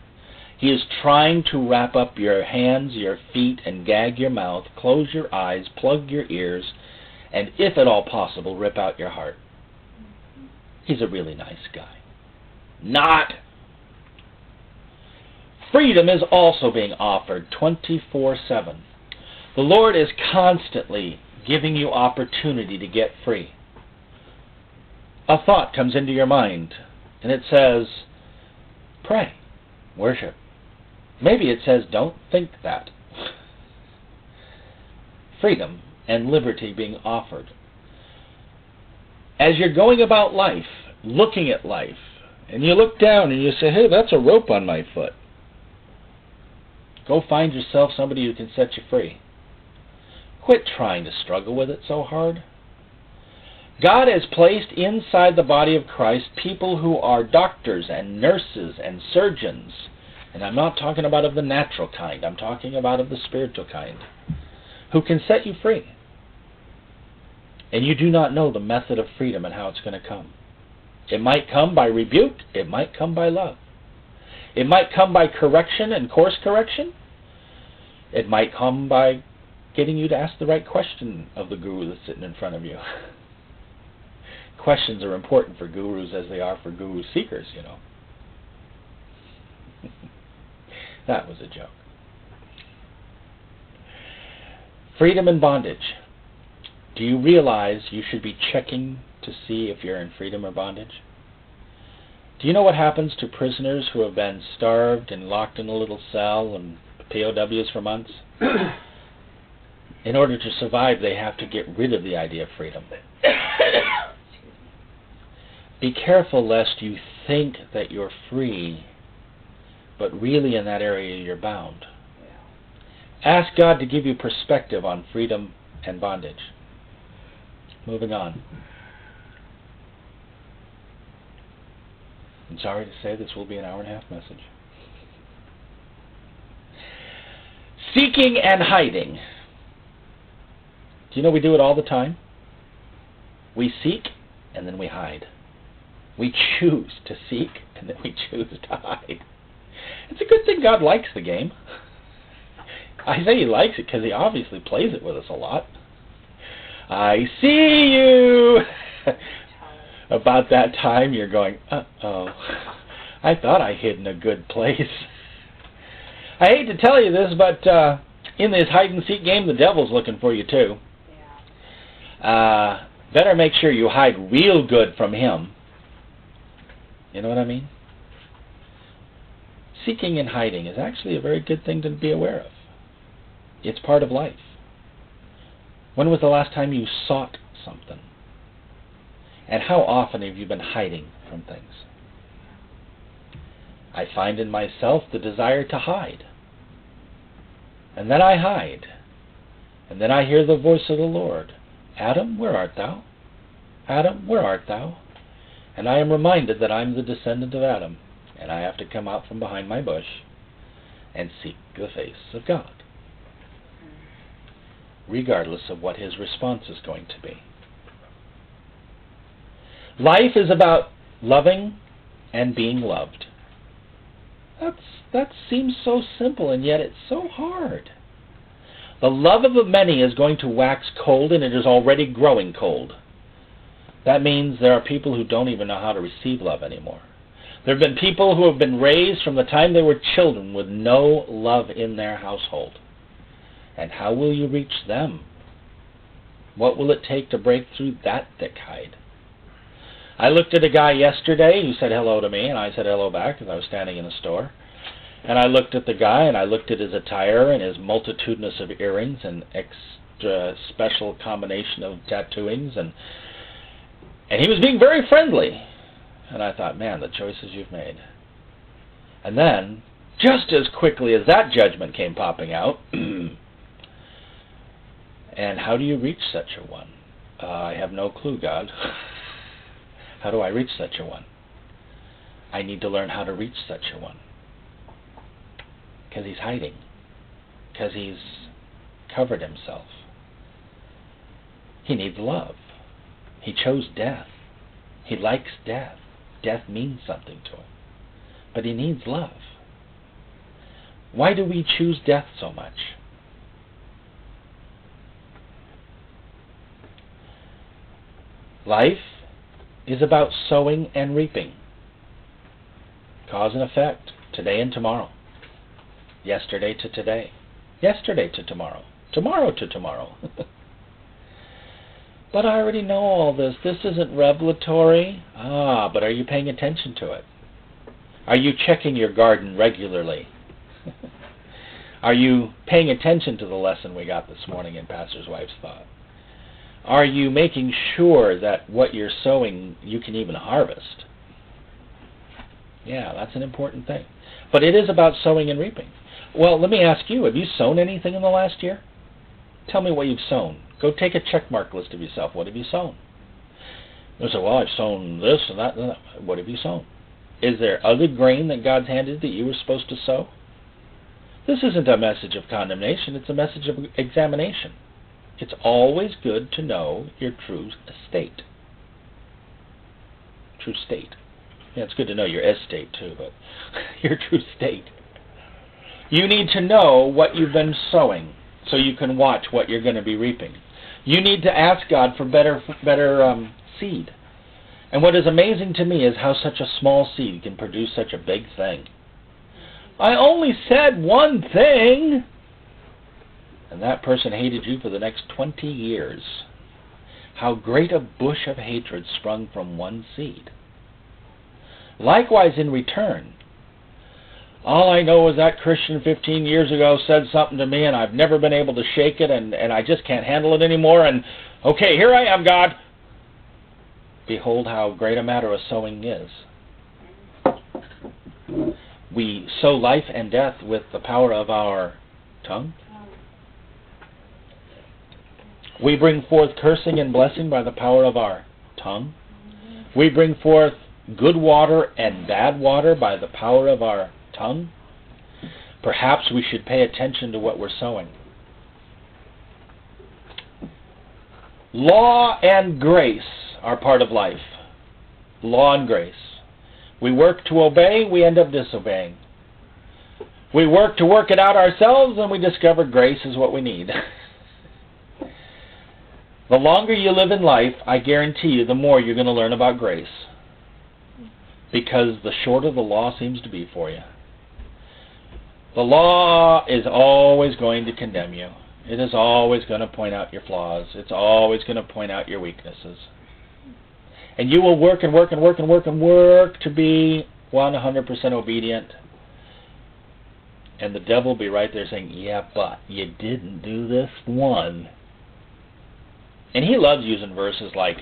He is trying to wrap up your hands, your feet, and gag your mouth, close your eyes, plug your ears, and if at all possible, rip out your heart. He's a really nice guy. Not. Freedom is also being offered 24/7. The Lord is constantly giving you opportunity to get free. A thought comes into your mind, and it says, pray, worship. Maybe it says, don't think that. freedom and liberty being offered. As you're going about life, looking at life, and you look down and you say, hey, that's a rope on my foot. Go find yourself somebody who can set you free. Quit trying to struggle with it so hard. God has placed inside the body of Christ people who are doctors and nurses and surgeons. And I'm not talking about of the natural kind. I'm talking about of the spiritual kind, who can set you free. And you do not know the method of freedom and how it's going to come. It might come by rebuke. It might come by love. It might come by correction and course correction. It might come by getting you to ask the right question of the guru that's sitting in front of you. Questions are important for gurus as they are for guru seekers, you know. That was a joke. Freedom and bondage. Do you realize you should be checking to see if you're in freedom or bondage? Do you know what happens to prisoners who have been starved and locked in a little cell and POWs for months? In order to survive, they have to get rid of the idea of freedom. Be careful lest you think that you're free, but really in that area you're bound. Ask God to give you perspective on freedom and bondage. Moving on. I'm sorry to say this will be an hour-and-a-half message. Seeking and hiding. Do you know we do it all the time? We seek and then we hide. We choose to seek and then we choose to hide. It's a good thing God likes the game. I say He likes it because He obviously plays it with us a lot. I see you! About that time you're going, uh-oh, I thought I hid in a good place. I hate to tell you this, but in this hide-and-seek game, the devil's looking for you too. Better make sure you hide real good from him. You know what I mean? Seeking and hiding is actually a very good thing to be aware of. It's part of life. When was the last time you sought something? And how often have you been hiding from things? I find in myself the desire to hide. And then I hide. And then I hear the voice of the Lord. Adam, where art thou? Adam, where art thou? And I am reminded that I'm the descendant of Adam, and I have to come out from behind my bush and seek the face of God, regardless of what His response is going to be. Life is about loving and being loved. That seems so simple, and yet it's so hard. The love of the many is going to wax cold, and it is already growing cold. That means there are people who don't even know how to receive love anymore. There have been people who have been raised from the time they were children with no love in their household. And how will you reach them? What will it take to break through that thick hide? I looked at a guy yesterday who said hello to me, and I said hello back as I was standing in a store. And I looked at the guy, and I looked at his attire and his multitudinous of earrings and extra special combination of tattooings, and he was being very friendly. And I thought, man, the choices you've made. And then, just as quickly as that judgment came popping out, and how do you reach such a one? I have no clue, God. How do I reach such a one? I need to learn how to reach such a one. Because he's hiding. Because he's covered himself. He needs love. He chose death. He likes death. Death means something to him. But he needs love. Why do we choose death so much? Life is about sowing and reaping. Cause and effect. Today and tomorrow. Yesterday to today. Yesterday to tomorrow. Tomorrow to tomorrow. But I already know all this. This isn't revelatory. But are you paying attention to it? Are you checking your garden regularly? Are you paying attention to the lesson we got this morning in Pastor's Wife's Thought? Are you making sure that what you're sowing you can even harvest? Yeah, that's an important thing. But it is about sowing and reaping. Well, let me ask you, have you sown anything in the last year? Tell me what you've sown. Go take a check mark list of yourself. What have you sown? You say, well, I've sown this and that and that. What have you sown? Is there other grain that God's handed that you were supposed to sow? This isn't a message of condemnation. It's a message of examination. It's always good to know your true state. True state. Yeah, it's good to know your estate too, but your true state. You need to know what you've been sowing so you can watch what you're going to be reaping. You need to ask God for better seed. And what is amazing to me is how such a small seed can produce such a big thing. I only said one thing, and that person hated you for the next 20 years. How great a bush of hatred sprung from one seed. Likewise in return, all I know is that Christian 15 years ago said something to me and I've never been able to shake it and I just can't handle it anymore and okay, here I am, God. Behold how great a matter a sowing is. We sow life and death with the power of our tongue. We bring forth cursing and blessing by the power of our tongue. We bring forth good water and bad water by the power of our tongue. Perhaps we should pay attention to what we're sowing. Law and grace are part of life. Law and grace. We work to obey, we end up disobeying. We work to work it out ourselves, and we discover grace is what we need. The longer you live in life, I guarantee you, the more you're going to learn about grace. Because the shorter the law seems to be for you. The law is always going to condemn you. It is always going to point out your flaws. It's always going to point out your weaknesses. And you will work and work and work and work and work to be 100% obedient. And the devil will be right there saying, yeah, but you didn't do this one. And he loves using verses like,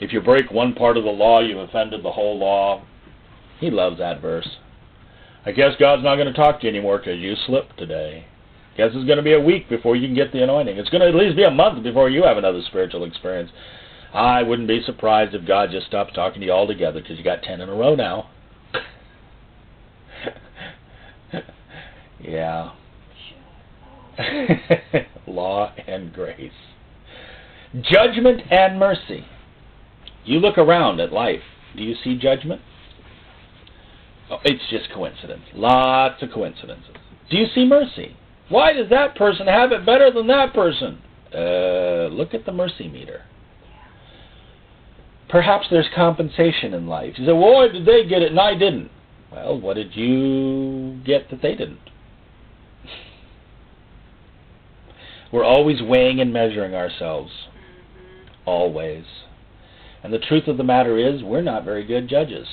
if you break one part of the law, you've offended the whole law. He loves that verse. I guess God's not going to talk to you anymore because you slipped today. Guess it's going to be a week before you can get the anointing. It's going to at least be a month before you have another spiritual experience. I wouldn't be surprised if God just stops talking to you altogether because you got 10 in a row now. Yeah. Law and grace. Judgment and mercy. You look around at life. Do you see judgment? Oh, it's just coincidence. Lots of coincidences. Do you see mercy? Why does that person have it better than that person? Look at the mercy meter. Perhaps there's compensation in life. You say, well, why did they get it and I didn't? Well, what did you get that they didn't? We're always weighing and measuring ourselves. Always. And the truth of the matter is, we're not very good judges.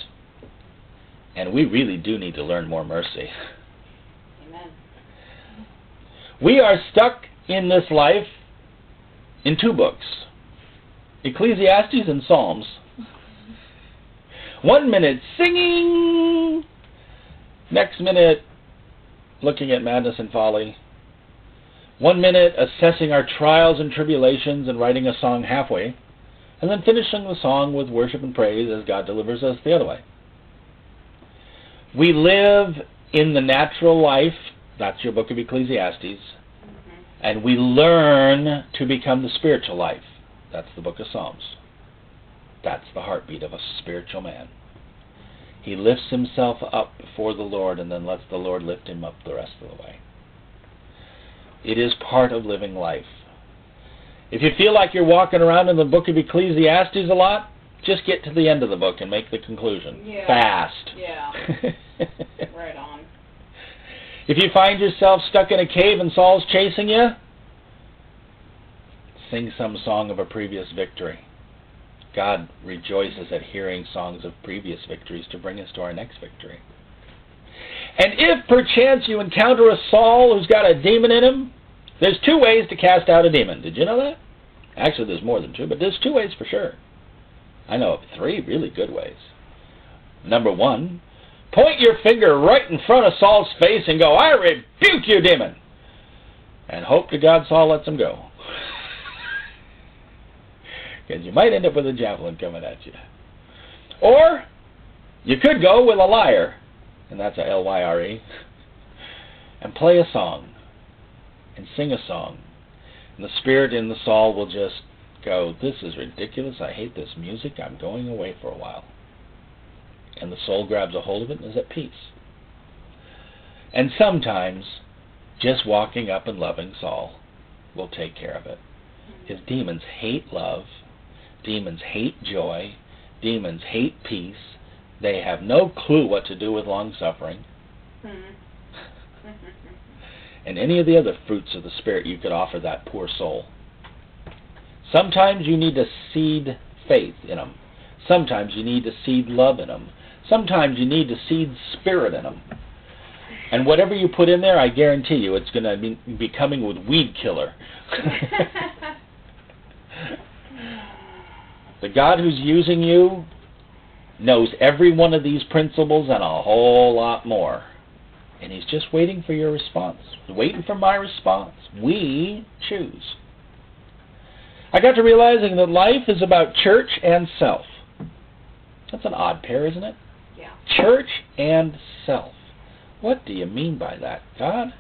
And we really do need to learn more mercy. Amen. We are stuck in this life in 2 books. Ecclesiastes and Psalms. 1 minute singing, next minute looking at madness and folly. 1 minute assessing our trials and tribulations and writing a song halfway, and then finishing the song with worship and praise as God delivers us the other way. We live in the natural life, that's your book of Ecclesiastes, and we learn to become the spiritual life. That's the book of Psalms. That's the heartbeat of a spiritual man. He lifts himself up before the Lord and then lets the Lord lift him up the rest of the way. It is part of living life. If you feel like you're walking around in the book of Ecclesiastes a lot, just get to the end of the book and make the conclusion. Yeah. Fast. Yeah. Right on. If you find yourself stuck in a cave and Saul's chasing you, sing some song of a previous victory. God rejoices at hearing songs of previous victories to bring us to our next victory. And if perchance you encounter a Saul who's got a demon in him, there's 2 ways to cast out a demon. Did you know that? Actually, there's more than 2, but there's 2 ways for sure. I know of 3 really good ways. Number 1, point your finger right in front of Saul's face and go, I rebuke you, demon! And hope to God Saul lets him go. Because you might end up with a javelin coming at you. Or, you could go with a lyre, and that's a L-Y-R-E, and play a song, and sing a song. And the spirit in the Saul will just go, this is ridiculous, I hate this music, I'm going away for a while. And the soul grabs a hold of it and is at peace. And sometimes, just walking up and loving Saul will take care of it. His demons hate love, demons hate joy, demons hate peace. They have no clue what to do with long-suffering. And any of the other fruits of the Spirit you could offer that poor soul. Sometimes you need to seed faith in them. Sometimes you need to seed love in them. Sometimes you need to seed spirit in them. And whatever you put in there, I guarantee you it's going to be coming with weed killer. The God who's using you knows every one of these principles and a whole lot more. And He's just waiting for your response. Waiting for my response. We choose. I got to realizing that life is about church and self. That's an odd pair, isn't it? Yeah. Church and self. What do you mean by that, God?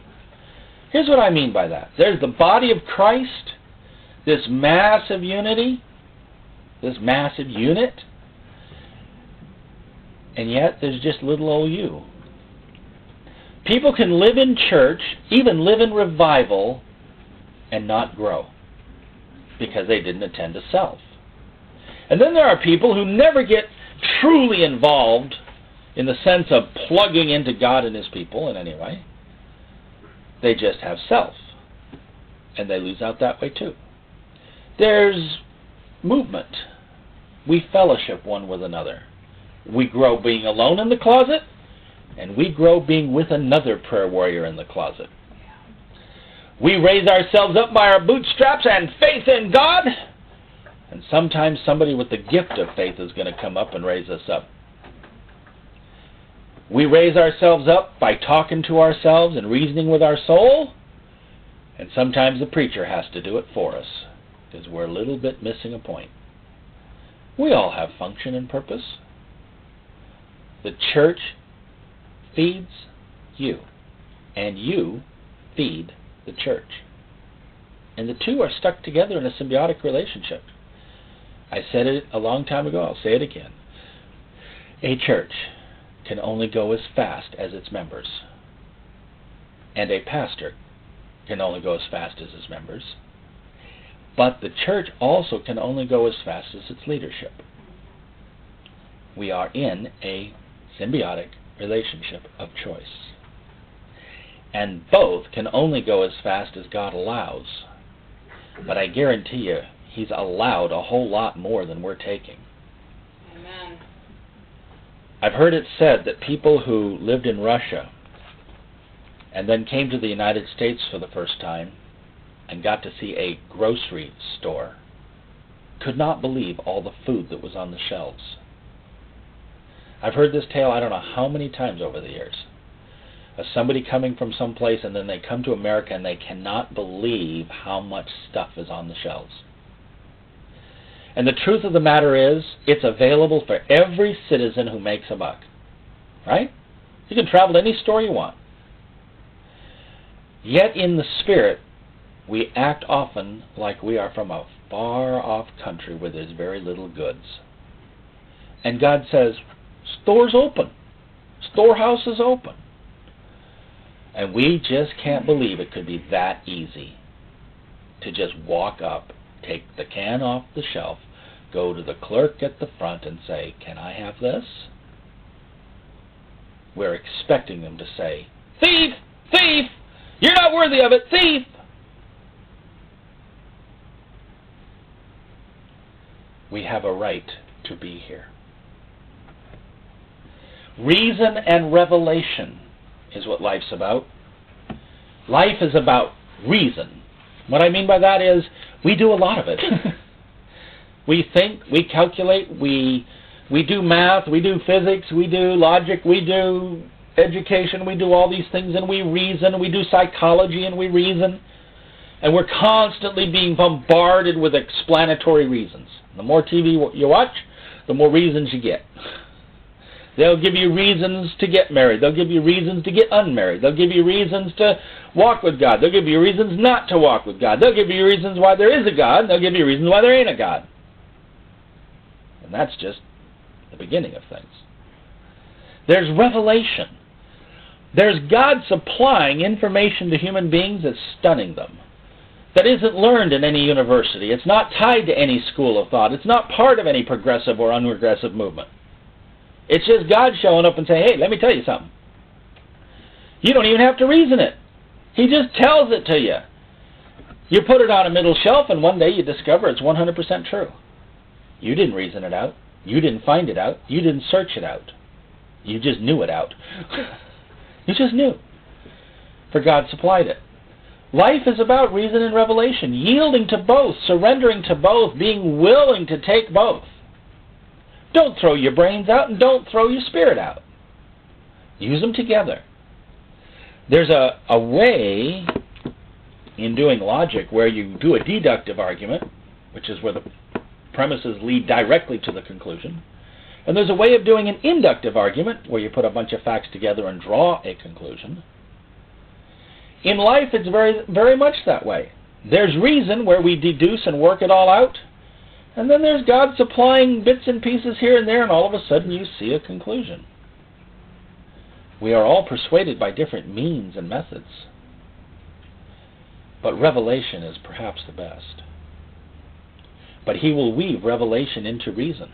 Here's what I mean by that. There's the body of Christ, this massive unity, this massive unit, and yet there's just little old you. People can live in church, even live in revival, and not grow because they didn't attend to self. And then there are people who never get truly involved in the sense of plugging into God and His people in any way. They just have self, and they lose out that way too. There's movement. We fellowship one with another. We grow being alone in the closet, and we grow being with another prayer warrior in the closet. We raise ourselves up by our bootstraps and faith in God, and sometimes somebody with the gift of faith is going to come up and raise us up. We raise ourselves up by talking to ourselves and reasoning with our soul, and sometimes the preacher has to do it for us, because we're a little bit missing a point. We all have function and purpose. The church feeds you, and you feed the church. And the two are stuck together in a symbiotic relationship. I said it a long time ago, I'll say it again. A church can only go as fast as its members. And a pastor can only go as fast as his members. But the church also can only go as fast as its leadership. We are in a symbiotic relationship of choice. And both can only go as fast as God allows. But I guarantee you, He's allowed a whole lot more than we're taking. Amen. I've heard it said that people who lived in Russia and then came to the United States for the first time and got to see a grocery store could not believe all the food that was on the shelves. I've heard this tale I don't know how many times over the years of somebody coming from someplace and then they come to America and they cannot believe how much stuff is on the shelves. And the truth of the matter is, it's available for every citizen who makes a buck. Right? You can travel to any store you want. Yet in the spirit, we act often like we are from a far-off country where there's very little goods. And God says, store's open. Storehouse is open. And we just can't believe it could be that easy to just walk up, take the can off the shelf, go to the clerk at the front and say, can I have this? We're expecting them to say, thief! Thief! You're not worthy of it! Thief! We have a right to be here. Reason and revelation is what life's about. Life is about reason. What I mean by that is we do a lot of it. We think, we calculate, we do math, we do physics, we do logic, we do education, we do all these things, and we reason, we do psychology and we reason. And we're constantly being bombarded with explanatory reasons. The more TV you watch, the more reasons you get. They'll give you reasons to get married. They'll give you reasons to get unmarried. They'll give you reasons to walk with God. They'll give you reasons not to walk with God. They'll give you reasons why there is a God, and they'll give you reasons why there ain't a God. And that's just the beginning of things. There's revelation. There's God supplying information to human beings that's stunning them, that isn't learned in any university. It's not tied to any school of thought. It's not part of any progressive or unregressive movement. It's just God showing up and saying, hey, let me tell you something. You don't even have to reason it. He just tells it to you. You put it on a middle shelf, and one day you discover it's 100% true. You didn't reason it out. You didn't find it out. You didn't search it out. You just knew it out. You just knew. For God supplied it. Life is about reason and revelation, yielding to both, surrendering to both, being willing to take both. Don't throw your brains out and don't throw your spirit out. Use them together. There's a way in doing logic where you do a deductive argument, which is where the premises lead directly to the conclusion. And there's a way of doing an inductive argument where you put a bunch of facts together and draw a conclusion. In life, it's very, very much that way. There's reason where we deduce and work it all out. And then there's God supplying bits and pieces here and there, and all of a sudden you see a conclusion. We are all persuaded by different means and methods. But revelation is perhaps the best. But He will weave revelation into reason,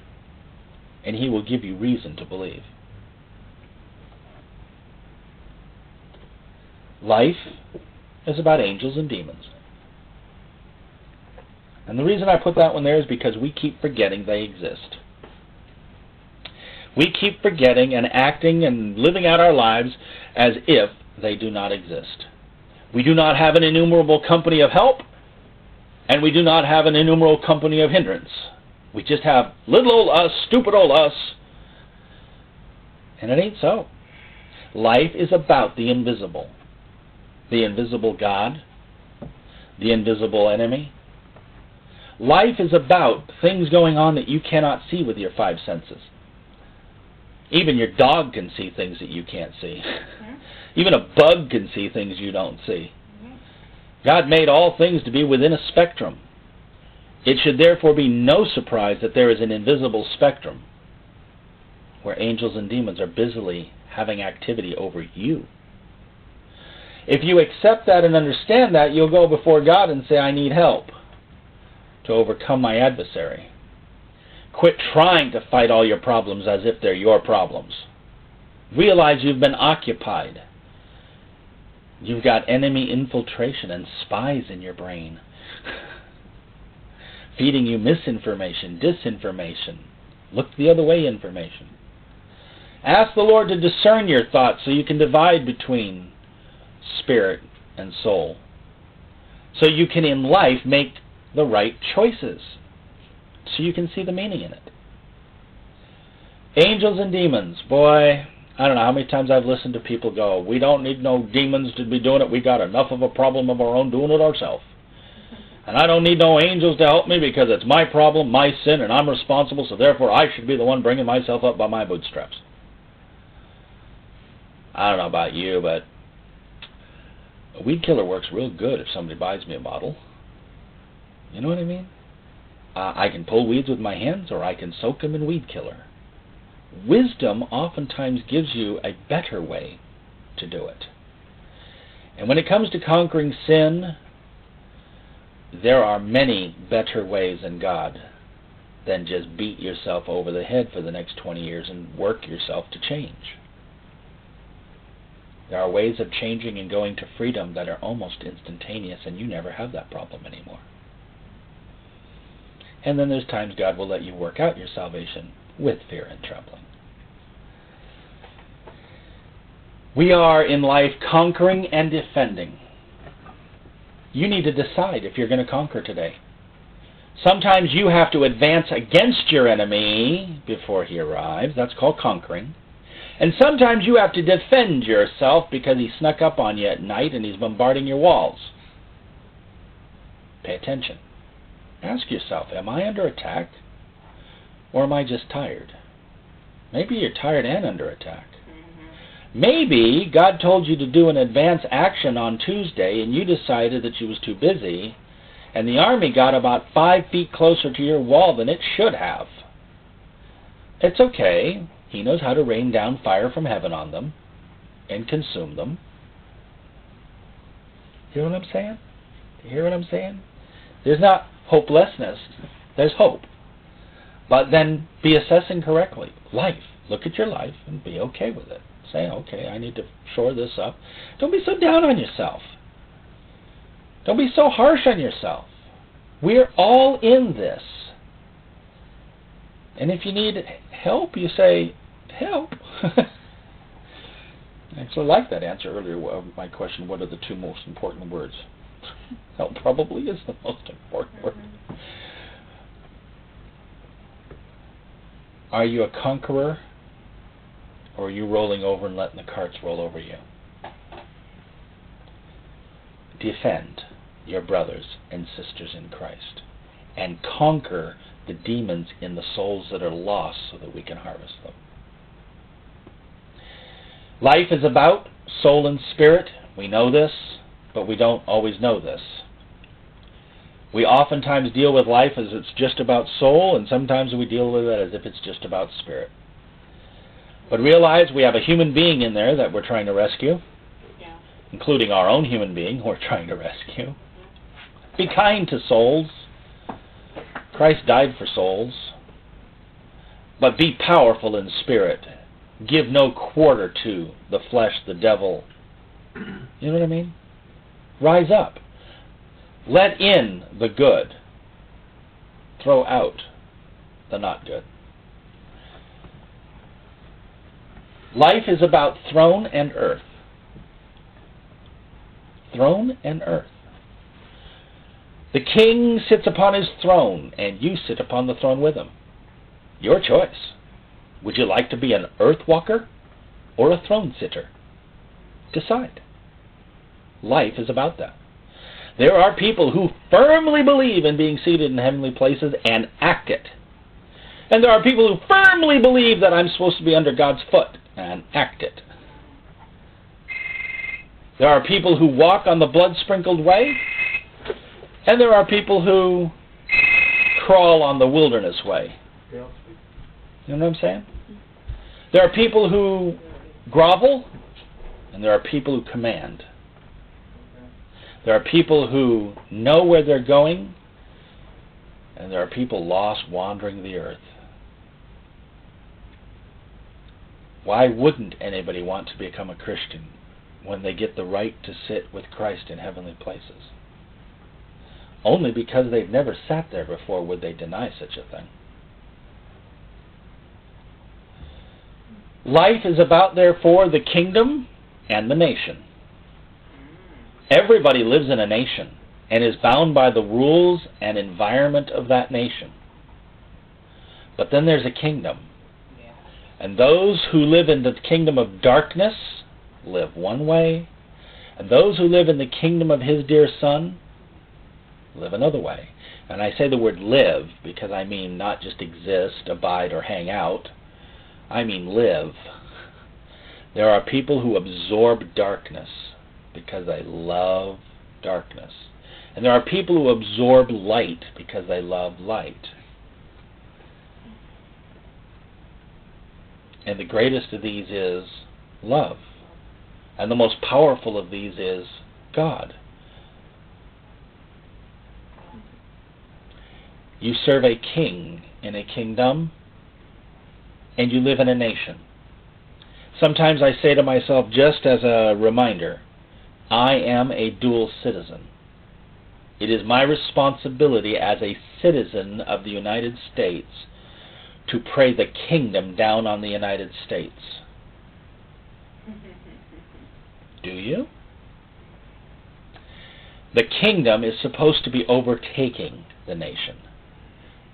and He will give you reason to believe. Life is about angels and demons. And the reason I put that one there is because we keep forgetting they exist. We keep forgetting and acting and living out our lives as if they do not exist. We do not have an innumerable company of help, and we do not have an innumerable company of hindrance. We just have little old us, stupid old us, and it ain't so. Life is about the invisible God, the invisible enemy. Life is about things going on that you cannot see with your five senses. Even your dog can see things that you can't see. Mm-hmm. Even a bug can see things you don't see. Mm-hmm. God made all things to be within a spectrum. It should therefore be no surprise that there is an invisible spectrum where angels and demons are busily having activity over you. If you accept that and understand that, you'll go before God and say, I need help to overcome my adversary. Quit trying to fight all your problems as if they're your problems. Realize you've been occupied. You've got enemy infiltration and spies in your brain, feeding you misinformation, disinformation, look the other way information. Ask the Lord to discern your thoughts so you can divide between spirit and soul, so you can in life make the right choices, so you can see the meaning in it. Angels and demons, boy, I don't know how many times I've listened to people go, we don't need no demons to be doing it, we got enough of a problem of our own doing it ourselves. And I don't need no angels to help me because it's my problem, my sin, and I'm responsible, so therefore I should be the one bringing myself up by my bootstraps. I don't know about you, but a weed killer works real good if somebody buys me a bottle. You know what I mean? I can pull weeds with my hands, or I can soak them in weed killer. Wisdom oftentimes gives you a better way to do it. And when it comes to conquering sin, there are many better ways in God than just beat yourself over the head for the next 20 years and work yourself to change. There are ways of changing and going to freedom that are almost instantaneous, and you never have that problem anymore. And then there's times God will let you work out your salvation with fear and trembling. We are in life conquering and defending. You need to decide if you're going to conquer today. Sometimes you have to advance against your enemy before he arrives. That's called conquering. And sometimes you have to defend yourself because he snuck up on you at night and he's bombarding your walls. Pay attention. Ask yourself, am I under attack? Or am I just tired? Maybe you're tired and under attack. Maybe God told you to do an advance action on Tuesday and you decided that you was too busy, and the army got about 5 feet closer to your wall than it should have. It's okay. He knows how to rain down fire from heaven on them and consume them. You hear what I'm saying? You hear what I'm saying? There's not hopelessness. There's hope. But then be assessing correctly. Life. Look at your life and be okay with it. Say, okay, I need to shore this up. Don't be so down on yourself. Don't be so harsh on yourself. We're all in this. And if you need help, you say, help. I actually like that answer earlier of my question, what are the 2 most important words? Help probably is the most important word. Are you a conqueror, or are you rolling over and letting the carts roll over you? Defend your brothers and sisters in Christ and conquer the demons in the souls that are lost so that we can harvest them. Life is about soul and spirit. We know this, but we don't always know this. We oftentimes deal with life as it's just about soul, and sometimes we deal with it as if it's just about spirit. But realize we have a human being in there that we're trying to rescue, including our own human being who we're trying to rescue. Be kind to souls. Christ died for souls. But be powerful in spirit. Give no quarter to the flesh, the devil. You know what I mean? Rise up. Let in the good. Throw out the not good. Life is about throne and earth. Throne and earth. The king sits upon his throne, and you sit upon the throne with him. Your choice. Would you like to be an earth walker or a throne sitter? Decide. Life is about that. There are people who firmly believe in being seated in heavenly places and act it. And there are people who firmly believe that I'm supposed to be under God's foot and act it. There are people who walk on the blood-sprinkled way, and there are people who crawl on the wilderness way. You know what I'm saying? There are people who grovel, and there are people who command. There are people who know where they're going, and there are people lost wandering the earth. Why wouldn't anybody want to become a Christian when they get the right to sit with Christ in heavenly places? Only because they've never sat there before would they deny such a thing. Life is about, therefore, the kingdom and the nation. Everybody lives in a nation and is bound by the rules and environment of that nation. But then there's a kingdom. And those who live in the kingdom of darkness live one way, and those who live in the kingdom of his dear Son live another way. And I say the word live because I mean not just exist, abide, or hang out. I mean live. There are people who absorb darkness because they love darkness. And there are people who absorb light because they love light. And the greatest of these is love. And the most powerful of these is God. You serve a king in a kingdom, and you live in a nation. Sometimes I say to myself, just as a reminder, I am a dual citizen. It is my responsibility as a citizen of the United States to pray the kingdom down on the United States. Do you? The kingdom is supposed to be overtaking the nation,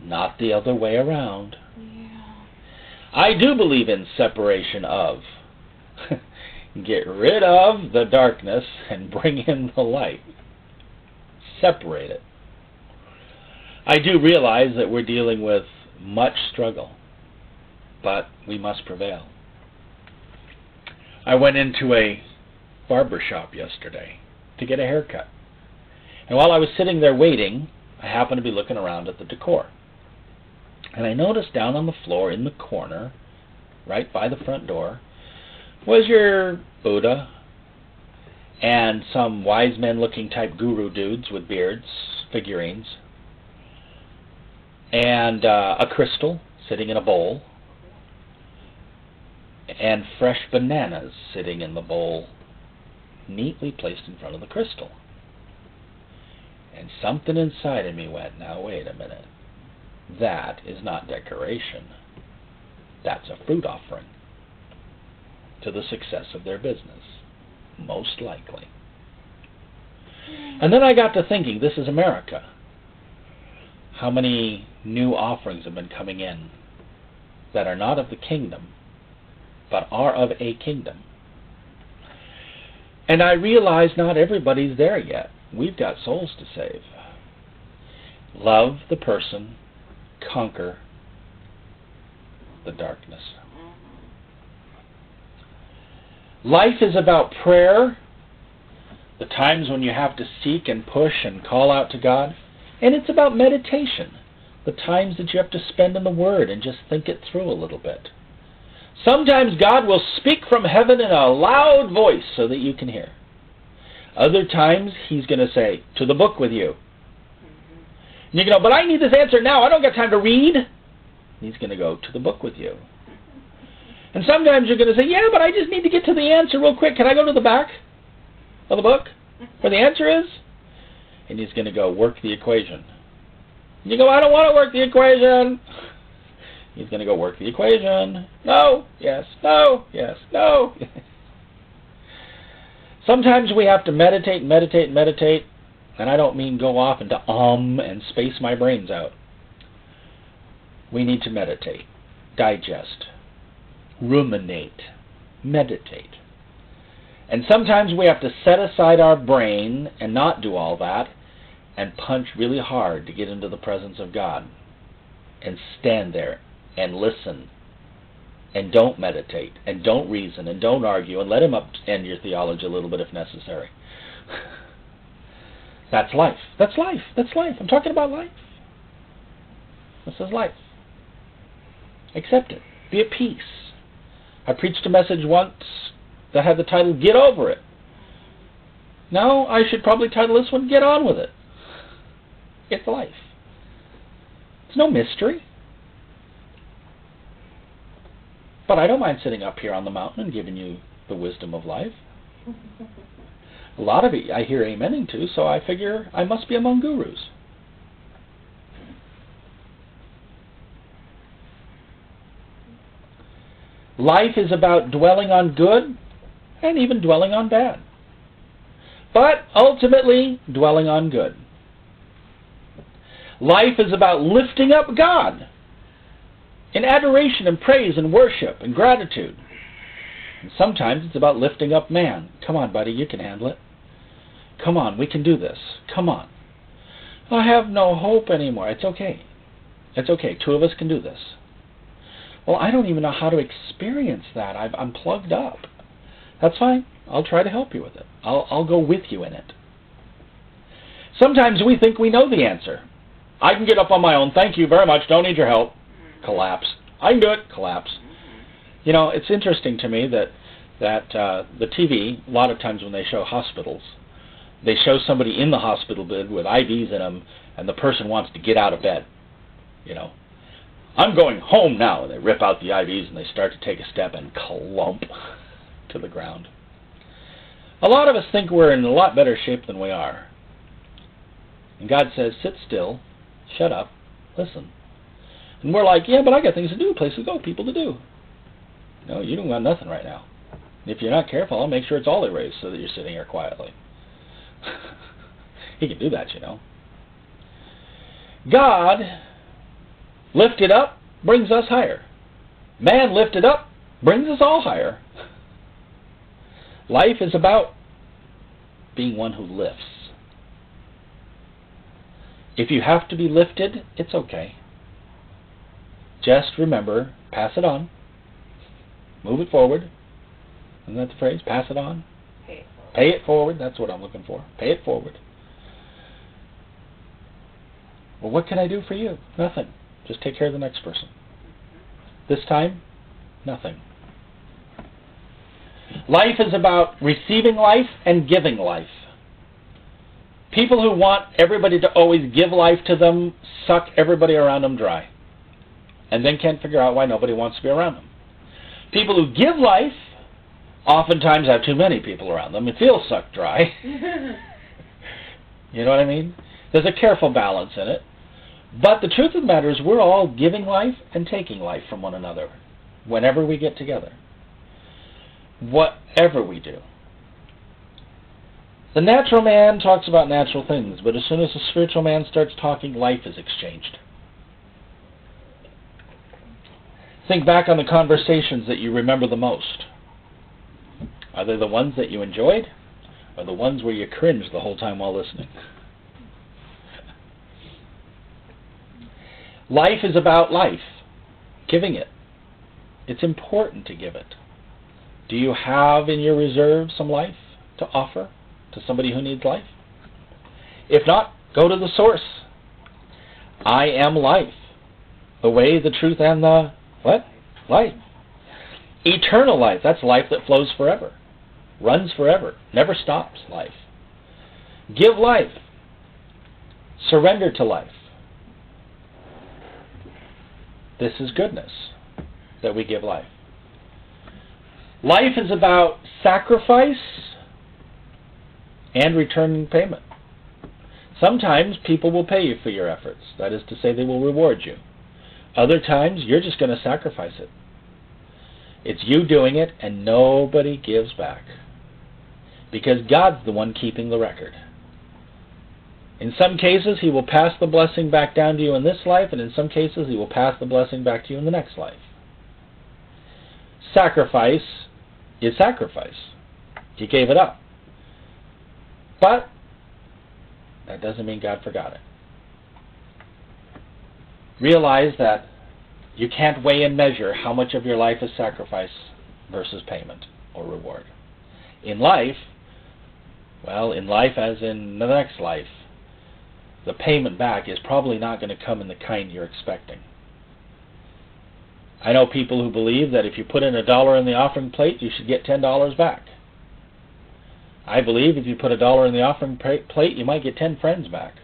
not the other way around. Yeah. I do believe in separation of. Get rid of the darkness and bring in the light. Separate it. I do realize that we're dealing with much struggle, but we must prevail. I went into a barber shop yesterday to get a haircut. And while I was sitting there waiting, I happened to be looking around at the decor. And I noticed down on the floor in the corner, right by the front door, was your Buddha and some wise men looking type guru dudes with beards, figurines, and a crystal sitting in a bowl, and fresh bananas sitting in the bowl, neatly placed in front of the crystal. And something inside of me went, now wait a minute, that is not decoration, that's a fruit offering to the success of their business, most likely. And then I got to thinking, this is America. How many new offerings have been coming in that are not of the kingdom, but are of a kingdom? And I realize not everybody's there yet. We've got souls to save. Love the person, conquer the darkness. Life is about prayer, the times when you have to seek and push and call out to God, and it's about meditation, the times that you have to spend in the Word and just think it through a little bit. Sometimes God will speak from heaven in a loud voice so that you can hear. Other times He's going to say, to the book with you. And you go, but I need this answer now, I don't got time to read. And He's going to go, to the book with you. And sometimes you're going to say, yeah, but I just need to get to the answer real quick. Can I go to the back of the book where the answer is? And He's going to go, work the equation. And you go, I don't want to work the equation. He's going to go, work the equation. No, yes, no, yes, no. Sometimes we have to meditate, meditate, meditate. And I don't mean go off into and space my brains out. We need to meditate, digest, ruminate, meditate. And sometimes we have to set aside our brain and not do all that and punch really hard to get into the presence of God and stand there and listen and don't meditate and don't reason and don't argue and let Him upend your theology a little bit if necessary. That's life. That's life. That's life. I'm talking about life. This is life. Accept it. Be at peace. I preached a message once that had the title, Get Over It. Now I should probably title this one, Get On With It. It's life. It's no mystery. But I don't mind sitting up here on the mountain and giving you the wisdom of life. A lot of it I hear amening to, so I figure I must be among gurus. Life is about dwelling on good and even dwelling on bad. But ultimately, dwelling on good. Life is about lifting up God in adoration and praise and worship and gratitude. And sometimes it's about lifting up man. Come on, buddy, you can handle it. Come on, we can do this. Come on. I have no hope anymore. It's okay. It's okay. Two of us can do this. Well, I don't even know how to experience that. I'm plugged up. That's fine. I'll try to help you with it. I'll go with you in it. Sometimes we think we know the answer. I can get up on my own. Thank you very much. Don't need your help. Collapse. I can do it. Collapse. You know, it's interesting to me that the TV, a lot of times when they show hospitals, they show somebody in the hospital bed with IVs in them, and the person wants to get out of bed. You know, I'm going home now. And they rip out the IVs and they start to take a step and clump to the ground. A lot of us think we're in a lot better shape than we are. And God says, sit still, shut up, listen. And we're like, yeah, but I got things to do, places to go, people to do. No, you don't got nothing right now. If you're not careful, I'll make sure it's all erased so that you're sitting here quietly. He can do that, you know. God, lifted up, brings us higher. Man, lifted up, brings us all higher. Life is about being one who lifts. If you have to be lifted, it's okay. Just remember, pass it on. Move it forward. Isn't that the phrase? Pass it on. Pay it forward. That's what I'm looking for. Pay it forward. Well, what can I do for you? Nothing. Just take care of the next person. This time, nothing. Life is about receiving life and giving life. People who want everybody to always give life to them suck everybody around them dry, and then can't figure out why nobody wants to be around them. People who give life oftentimes have too many people around them and feel sucked dry. You know what I mean? There's a careful balance in it. But the truth of the matter is we're all giving life and taking life from one another whenever we get together. Whatever we do. The natural man talks about natural things, but as soon as the spiritual man starts talking, life is exchanged. Think back on the conversations that you remember the most. Are they the ones that you enjoyed, or the ones where you cringed the whole time while listening? Life is about life, giving it. It's important to give it. Do you have in your reserve some life to offer to somebody who needs life? If not, go to the source. I am life. The way, the truth, and the what? Life. Eternal life. That's life that flows forever. Runs forever. Never stops life. Give life. Surrender to life. This is goodness, that we give life. Life is about sacrifice and returning payment. Sometimes people will pay you for your efforts. That is to say, they will reward you. Other times, you're just going to sacrifice it. It's you doing it, and nobody gives back. Because God's the one keeping the record. In some cases, He will pass the blessing back down to you in this life, and in some cases, He will pass the blessing back to you in the next life. Sacrifice is sacrifice. You gave it up. But that doesn't mean God forgot it. Realize that you can't weigh and measure how much of your life is sacrifice versus payment or reward. In life, well, in life as in the next life, the payment back is probably not going to come in the kind you're expecting. I know people who believe that if you put in $1 in the offering plate, you should get $10 back. I believe if you put $1 in the offering plate, you might get 10 friends back.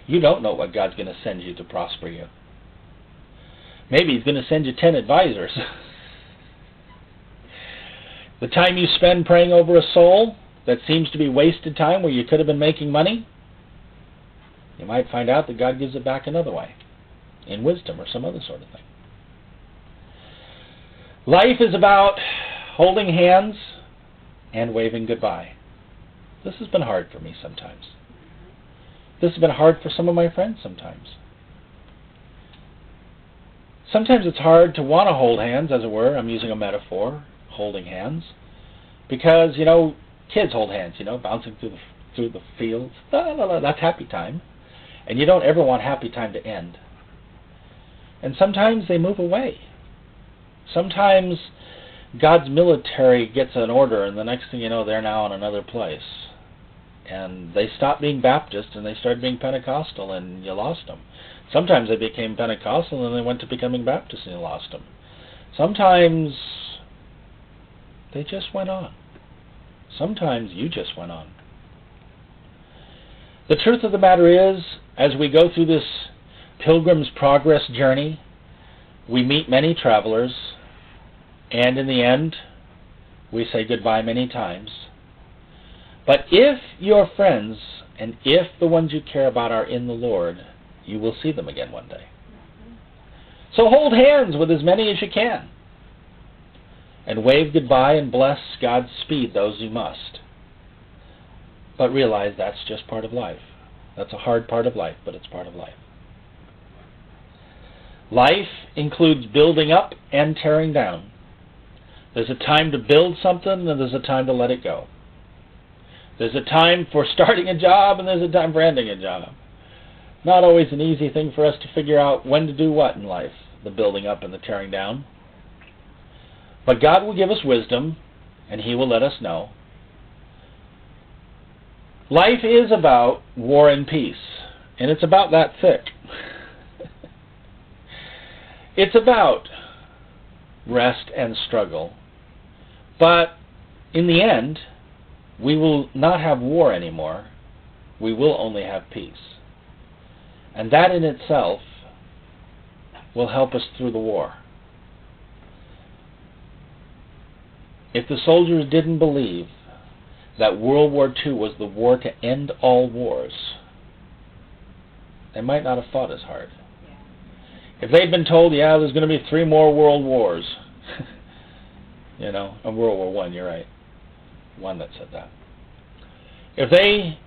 You don't know what God's going to send you to prosper you. Maybe He's going to send you 10 advisors. The time you spend praying over a soul that seems to be wasted time where you could have been making money, you might find out that God gives it back another way, in wisdom or some other sort of thing. Life is about holding hands and waving goodbye. This has been hard for me sometimes. This has been hard for some of my friends sometimes. Sometimes it's hard to want to hold hands, as it were. I'm using a metaphor, holding hands. Because, kids hold hands, bouncing through the fields. La, la, la, that's happy time. And you don't ever want happy time to end. And sometimes they move away. Sometimes God's military gets an order, and the next thing you know, they're now in another place. And they stopped being Baptist, and they started being Pentecostal, and you lost them. Sometimes they became Pentecostal, and then they went to becoming Baptist, and you lost them. Sometimes they just went on. Sometimes you just went on. The truth of the matter is, as we go through this Pilgrim's Progress journey, we meet many travelers, and in the end, we say goodbye many times. But if your friends, and if the ones you care about are in the Lord, you will see them again one day. So hold hands with as many as you can. and wave goodbye and bless Godspeed those who must. But realize that's just part of life. That's a hard part of life, but it's part of life. Life includes building up and tearing down. There's a time to build something, and there's a time to let it go. There's a time for starting a job, and there's a time for ending a job. Not always an easy thing for us to figure out when to do what in life, the building up and the tearing down. But God will give us wisdom, and He will let us know. Life is about war and peace, and it's about that thick. It's about rest and struggle. But in the end, we will not have war anymore. We will only have peace. And that in itself will help us through the war. If the soldiers didn't believe that World War II was the war to end all wars, they might not have fought as hard. If they'd been told, yeah, there's going to be 3 more world wars, and World War I, you're right, one that said that. If they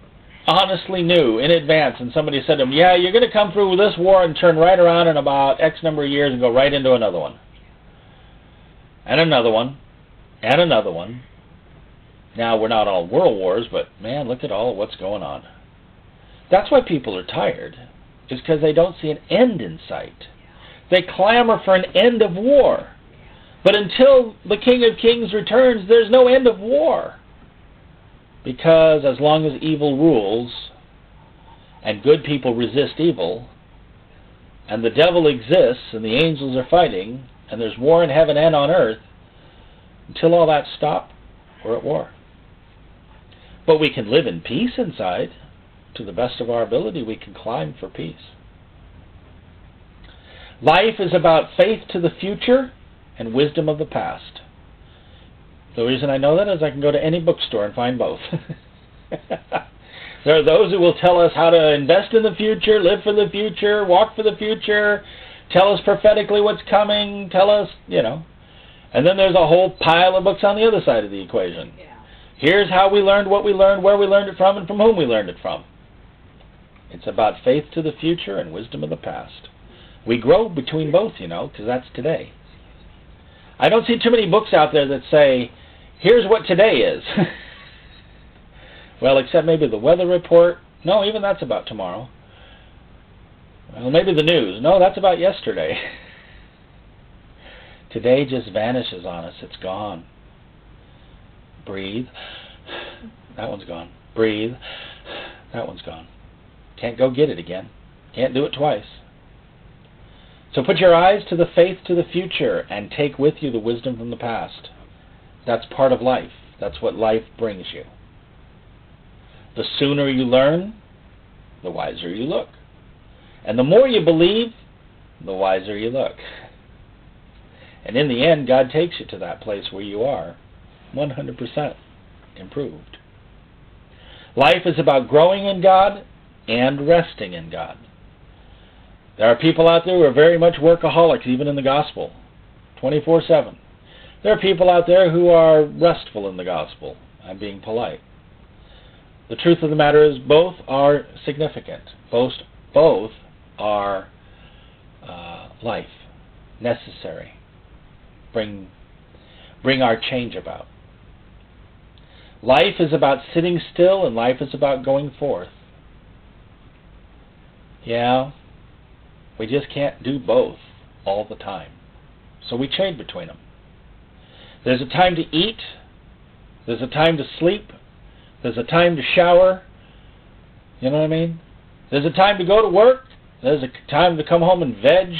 honestly knew in advance and somebody said to them, yeah, you're going to come through with this war and turn right around in about X number of years and go right into another one, and another one, and another one. Now, we're not all world wars, but man, look at all of what's going on. That's why people are tired, is because they don't see an end in sight. They clamor for an end of war. But until the King of Kings returns, there's no end of war. Because as long as evil rules, and good people resist evil, and the devil exists, and the angels are fighting, and there's war in heaven and on earth, until all that stops, we're at war. But we can live in peace inside. To the best of our ability, we can climb for peace. Life is about faith to the future and wisdom of the past. The reason I know that is I can go to any bookstore and find both. There are those who will tell us how to invest in the future, live for the future, walk for the future, tell us prophetically what's coming, tell us, And then there's a whole pile of books on the other side of the equation. Yeah. Here's how we learned what we learned, where we learned it from, and from whom we learned it from. It's about faith to the future and wisdom of the past. We grow between both, because that's today. I don't see too many books out there that say, here's what today is. Well, except maybe the weather report. No, even that's about tomorrow. Well, maybe the news. No, that's about yesterday. Today just vanishes on us. It's gone. Breathe. That one's gone. Breathe. That one's gone. Can't go get it again. Can't do it twice. So put your eyes to the faith to the future and take with you the wisdom from the past. That's part of life. That's what life brings you. The sooner you learn, the wiser you look. And the more you believe, the wiser you look. And in the end, God takes you to that place where you are 100% improved. Life is about growing in God and resting in God. There are people out there who are very much workaholics, even in the gospel, 24/7. There are people out there who are restful in the gospel. I'm being polite. The truth of the matter is both are significant. Both are life, necessary. Bring our change about. Life is about sitting still, and life is about going forth. Yeah, we just can't do both all the time. So we trade between them. There's a time to eat. There's a time to sleep. There's a time to shower. You know what I mean? There's a time to go to work. There's a time to come home and veg.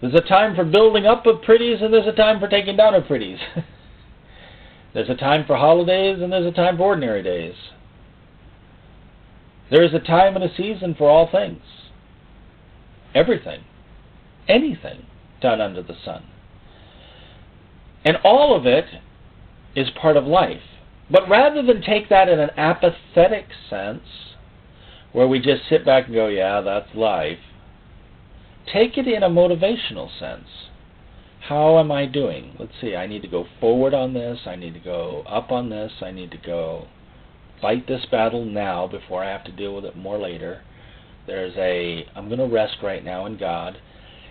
There's a time for building up of pretties, and there's a time for taking down of pretties. There's a time for holidays, and there's a time for ordinary days. There is a time and a season for all things. Everything. Anything done under the sun. And all of it is part of life. But rather than take that in an apathetic sense, where we just sit back and go, yeah, that's life, take it in a motivational sense. How am I doing? Let's see, I need to go forward on this, I need to go up on this, I need to go fight this battle now before I have to deal with it more later. I'm going to rest right now in God.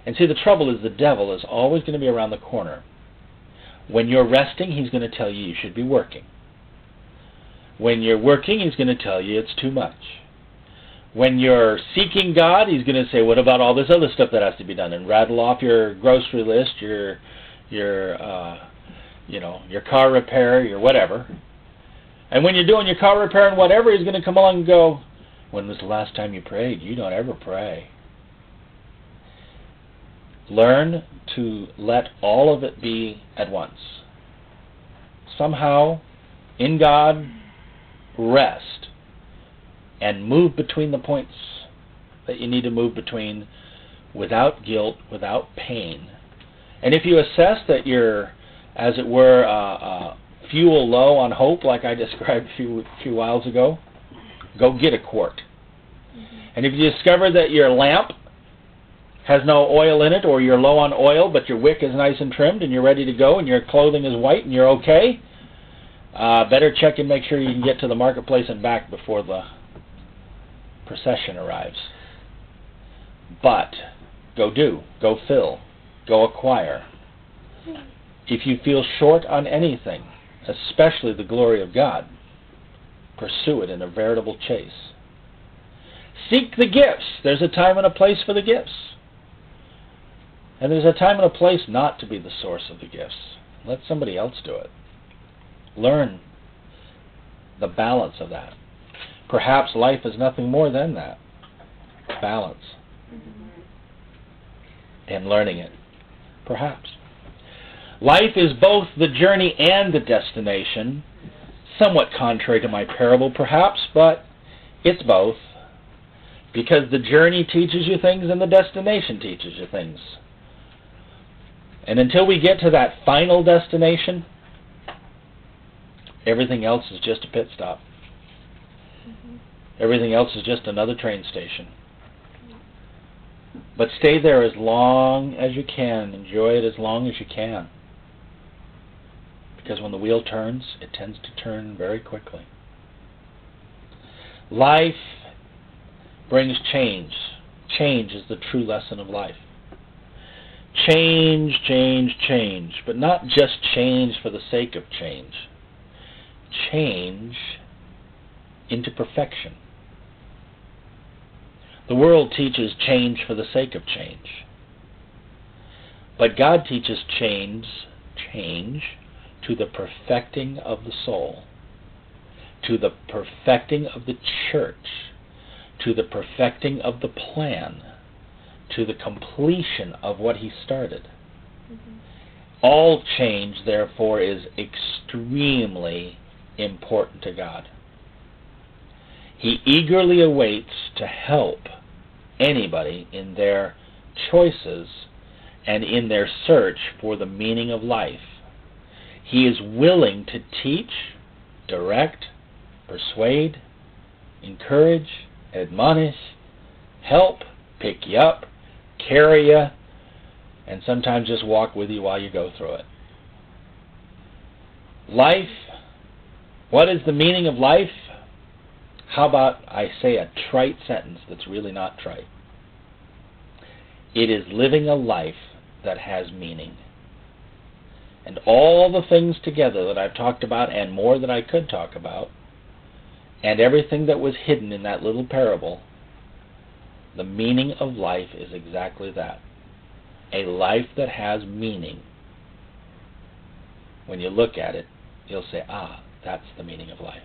And see, the trouble is the devil is always going to be around the corner. When you're resting, he's going to tell you should be working. When you're working, he's going to tell you it's too much. When you're seeking God, he's going to say, what about all this other stuff that has to be done? And rattle off your grocery list, your car repair, your whatever. And when you're doing your car repair and whatever, he's going to come along and go, when was the last time you prayed? You don't ever pray. Learn to let all of it be at once. Somehow, in God, rest. And move between the points that you need to move between without guilt, without pain. And if you assess that you're, as it were, fuel low on hope, like I described a few whiles ago, go get a quart. And if you discover that your lamp has no oil in it, or you're low on oil, but your wick is nice and trimmed and you're ready to go and your clothing is white and you're okay, better check and make sure you can get to the marketplace and back before the procession arrives. But go fill, go acquire. If you feel short on anything, especially the glory of God, pursue it in a veritable chase. Seek the gifts. There's a time and a place for the gifts. And there's a time and a place not to be the source of the gifts. Let somebody else do it. Learn the balance of that. Perhaps life is nothing more than that. Balance. And learning it. Perhaps. Life is both the journey and the destination. Somewhat contrary to my parable, perhaps, but it's both. Because the journey teaches you things and the destination teaches you things. And until we get to that final destination, everything else is just a pit stop. Everything else is just another train station. But stay there as long as you can. Enjoy it as long as you can. Because when the wheel turns, it tends to turn very quickly. Life brings change. Change is the true lesson of life. Change, change, change. But not just change for the sake of change. Change into perfection. The world teaches change for the sake of change. But God teaches change to the perfecting of the soul, to the perfecting of the church, to the perfecting of the plan, to the completion of what He started. All change, therefore, is extremely important to God. He eagerly awaits to help anybody in their choices and in their search for the meaning of life. He is willing to teach, direct, persuade, encourage, admonish, help, pick you up, carry you, and sometimes just walk with you while you go through it. Life, what is the meaning of life? How about I say a trite sentence that's really not trite? It is living a life that has meaning. And all the things together that I've talked about and more that I could talk about, and everything that was hidden in that little parable, the meaning of life is exactly that. A life that has meaning. When you look at it, you'll say, that's the meaning of life.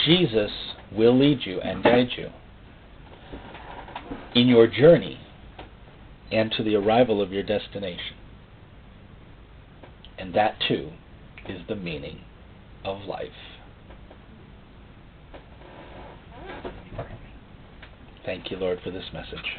Jesus will lead you and guide you in your journey and to the arrival of your destination. And that too is the meaning of life. Thank you, Lord, for this message.